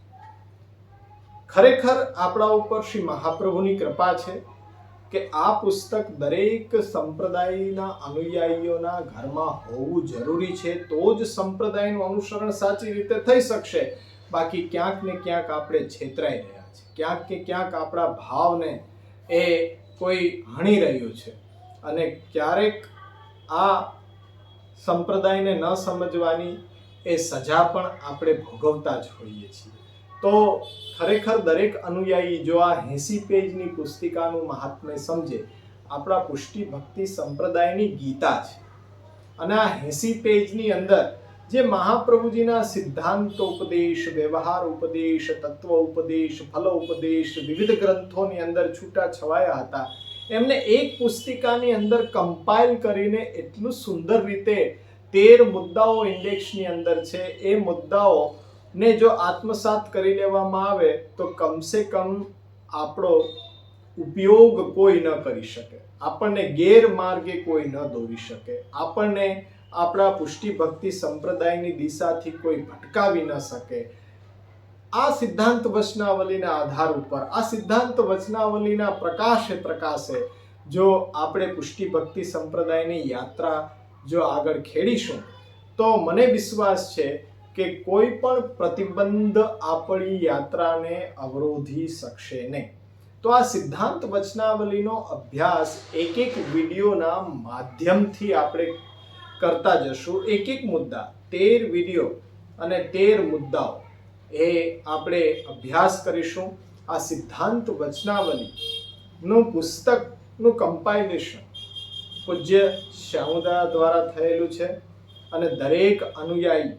ખરેખર આપણા ઉપર શ્રી મહાપ્રભુની કૃપા છે કે આ પુસ્તક દરેક સંપ્રદાયના અનુયાયીઓના ઘરમાં હોવું જરૂરી છે. તો જ સંપ્રદાયનું અનુસરણ સાચી રીતે થઈ શકશે. બાકી ક્યાંક ને ક્યાંક આપણે છેતરાઈ રહ્યા છે, ક્યાંક કે ક્યાંક આપણા ભાવને એ કોઈ હણી રહ્યું છે અને ક્યારેક આ સંપ્રદાયને ન સમજવાની એ સજા પણ આપણે ભોગવતા જ હોઈએ છીએ. તો ખરેખર દરેક અનુયાયી જો આ 80 પેજની પુસ્તિકાનું મહાત્મ્ય સમજે, આપણા પુષ્ટિ ભક્તિ સંપ્રદાયની ગીતા છે અને આ 80 પેજની અંદર જે મહાપ્રભુજીના સિદ્ધાંત ઉપદેશ, વ્યવહાર ઉપદેશ, તત્વ ઉપદેશ, ફલ ઉપદેશ વિવિધ ગ્રંથોની અંદર છૂટા છવાયા હતા, એમને એક પુસ્તિકાની અંદર કમ્પાઇલ કરીને એટલું સુંદર રીતે 13 મુદ્દાઓ ઇન્ડેક્સની અંદર છે. એ મુદ્દાઓ ને જો આત્મસાત કરી લેવામાં આવે તો કમસે કમ આપણો ઉપયોગ કોઈ ન કરી શકે, આપણને ગેરમાર્ગે કોઈ ન દોરી શકે, આપણને આપણા પુષ્ટિ ભક્તિ સંપ્રદાયની દિશાથી કોઈ ભટકાવી ન શકે. આ સિદ્ધાંત વચનાવલીના આધાર ઉપર, આ સિદ્ધાંત વચનાવલીના પ્રકાશે જો આપણે પુષ્ટિ ભક્તિ સંપ્રદાયની યાત્રા જો આગળ ખેડીશું તો મને વિશ્વાસ છે કે કોઈ પણ પ્રતિબંધ આપણી યાત્રાને અવરોધી શકશે નહીં. તો આ સિદ્ધાંત વચનાવલીનો અભ્યાસ એક એક વિડીયોના માધ્યમથી આપણે કરતા જશું. એક એક મુદ્દા, 13 વિડીયો અને 13 મુદ્દાઓ એ આપણે અભ્યાસ કરીશું. આ સિદ્ધાંત વચનાવલીનું પુસ્તકનું કમ્પાઇલેશન પૂજ્ય શ્યામુદા દ્વારા થયેલું છે અને દરેક અનુયાયી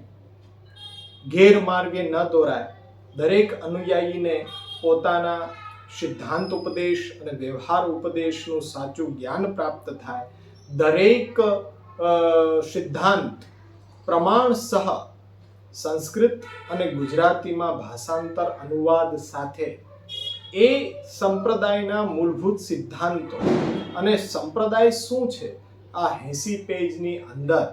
ગેરમાર્ગે ન દોરાય, દરેક અનુયાયીને પોતાના સિદ્ધાંત ઉપદેશ અને વ્યવહાર ઉપદેશનું સાચું જ્ઞાન પ્રાપ્ત થાય, દરેક સિદ્ધાંત પ્રમાણસહ સંસ્કૃત અને ગુજરાતીમાં ભાષાંતર અનુવાદ સાથે એ સંપ્રદાયના મૂળભૂત સિદ્ધાંતો અને સંપ્રદાય શું છે આ 80 પેજની અંદર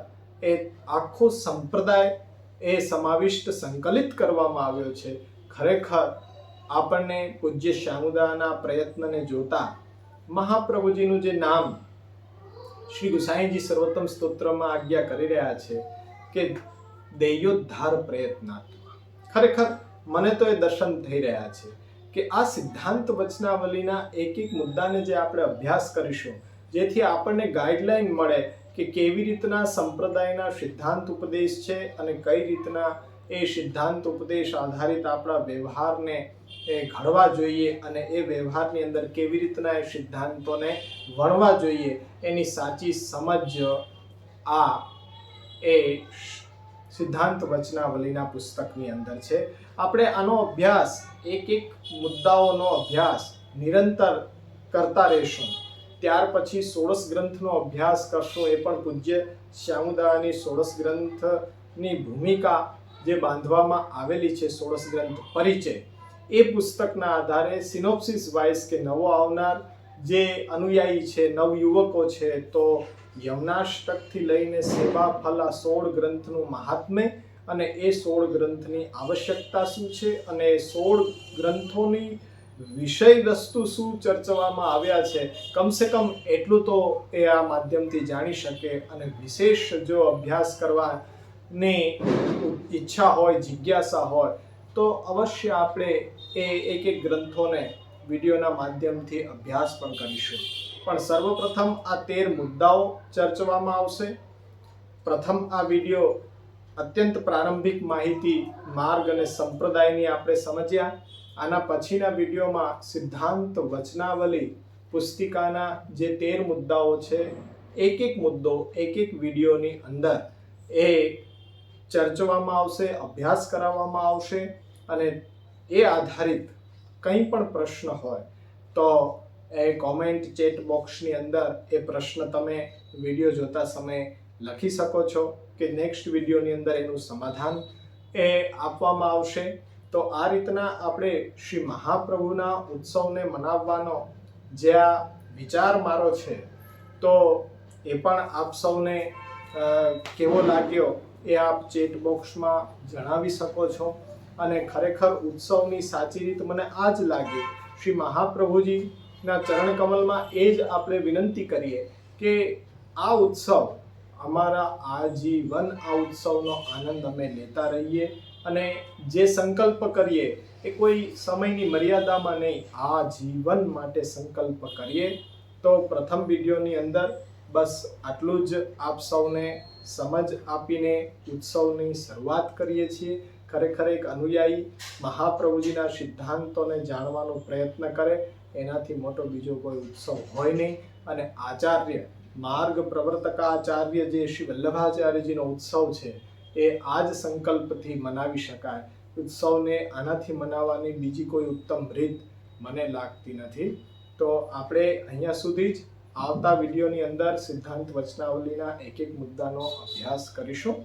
એ આખો સંપ્રદાય એ સમાવિષ્ટ સંકલિત કરવામાં આવ્યો છે. ખરેખર આપણને પૂજ્ય શ્યામુદાના પ્રયત્નને જોતા મહાપ્રભુજીનું જે નામ શ્રી ગુસાઈજી સર્વોત્તમ સ્તોત્રમાં આજ્ઞા કરી રહ્યા છે કે દેયોદ્ધાર પ્રયત્નાત્મા, ખરેખર મને તો એ દર્શન થઈ રહ્યા છે કે આ સિદ્ધાંત વચનાવલીના એક એક મુદ્દાને જે આપણે અભ્યાસ કરીશું, જેથી આપણને ગાઈડલાઈન મળે કે કેવી રીતના સંપ્રદાયના સિદ્ધાંત ઉપદેશ છે અને કઈ રીતના એ સિદ્ધાંત ઉપદેશ આધારિત આપણા વ્યવહારને ઘડવા જોઈએ અને એ વ્યવહારની અંદર કેવી રીતના એ સિદ્ધાંતોને વણવા જોઈએ, એની સાચી સમજ આ એ સિદ્ધાંત વચનાવલીના પુસ્તકની અંદર છે. આપણે આનો અભ્યાસ, એક એક મુદ્દાઓનો અભ્યાસ નિરંતર કરતા રહીશું. ત્યાર પછી 16 ગ્રંથનો અભ્યાસ કરશો. એ પણ પૂજ્ય શ્યામુદાની 16 ગ્રંથની ભૂમિકા જે બાંધવામાં આવેલી છે, 16 ગ્રંથ પરિચય, એ પુસ્તકના આધારે સિનોપ્સિસ વાઇઝ કે નવો આવનાર જે અનુયાયી છે, નવયુવકો છે, તો યમનાષ્ટકથી લઈને સેવા ફલ આ 16 ગ્રંથનું મહાત્મ્ય અને એ 16 ગ્રંથની આવશ્યકતા શું છે અને એ 16 ગ્રંથોની વિષય વસ્તુ શું ચર્ચવામાં આવ્યા છે કમસે કમ એટલું તો એ આ માધ્યમથી જાણી શકે, અને વિશેષ જો અભ્યાસ કરવાની ઈચ્છા હોય, જિજ્ઞાસા હોય, તો અવશ્ય આપણે એ એક એક ગ્રંથોને વિડીયોના માધ્યમથી અભ્યાસ પણ કરીશું. પણ સર્વપ્રથમ આ 13 મુદ્દાઓ ચર્ચવામાં આવશે. પ્રથમ આ વિડીયો અત્યંત પ્રારંભિક માહિતી માર્ગ અને સંપ્રદાયની આપણે સમજ્યા. આના પછીના વિડીયોમાં સિદ્ધાંત વચનાવલી પુસ્તિકાના જે 13 મુદ્દાઓ છે, એક એક મુદ્દો એક એક વિડીયોની અંદર એ ચર્ચવામાં આવશે, અભ્યાસ કરાવવામાં આવશે. અને એ આધારિત કંઈ પણ પ્રશ્ન હોય તો એ કોમેન્ટ ચેટ બોક્સની અંદર એ પ્રશ્ન તમે વિડીયો જોતા સમયે લખી શકો છો કે નેક્સ્ટ વિડીયોની અંદર એનું સમાધાન એ આપવામાં આવશે. તો આ રીતના આપણે શ્રી મહાપ્રભુના ઉત્સવને મનાવવાનો જે આ વિચાર મારો છે, તો એ પણ આપ સૌને કેવો લાગ્યો એ આપ ચેટ બોક્સમાં જણાવી શકો છો. અને ખરેખર ઉત્સવની સાચી રીત મને આ જ લાગી. શ્રી મહાપ્રભુજીના ચરણ કમલમાં એ જ આપણે વિનંતી કરીએ કે આ ઉત્સવ અમારા આજીવન, આ ઉત્સવનો આનંદ અમે લેતા રહીએ, અને જે સંકલ્પ કરીએ એ કોઈ સમયની મર્યાદામાં નહીં, આજીવન માટે સંકલ્પ કરીએ. તો પ્રથમ વિડીયોની અંદર બસ આટલું જ આપ સૌને સમજ આપીને ઉત્સવની શરૂઆત કરીએ છીએ. ખરેખર એક અનુયાયી મહાપ્રભુજીના સિદ્ધાંતોને જાણવાનો પ્રયત્ન કરે, એનાથી મોટો બીજો કોઈ ઉત્સવ હોય નહીં. અને આચાર્ય માર્ગ પ્રવર્તકાચાર્ય જે શ્રી વલ્લભાચાર્યજીનો ઉત્સવ છે, એ આ જ સંકલ્પથી મનાવી શકાય. ઉત્સવને આનાથી મનાવવાની બીજી કોઈ ઉત્તમ રીત મને લાગતી નથી. તો આપણે અહીંયા સુધી જ. આવતા વિડીયોની અંદર સિદ્ધાંત વચનાવલીના એક એક મુદ્દાનો અભ્યાસ કરીશું.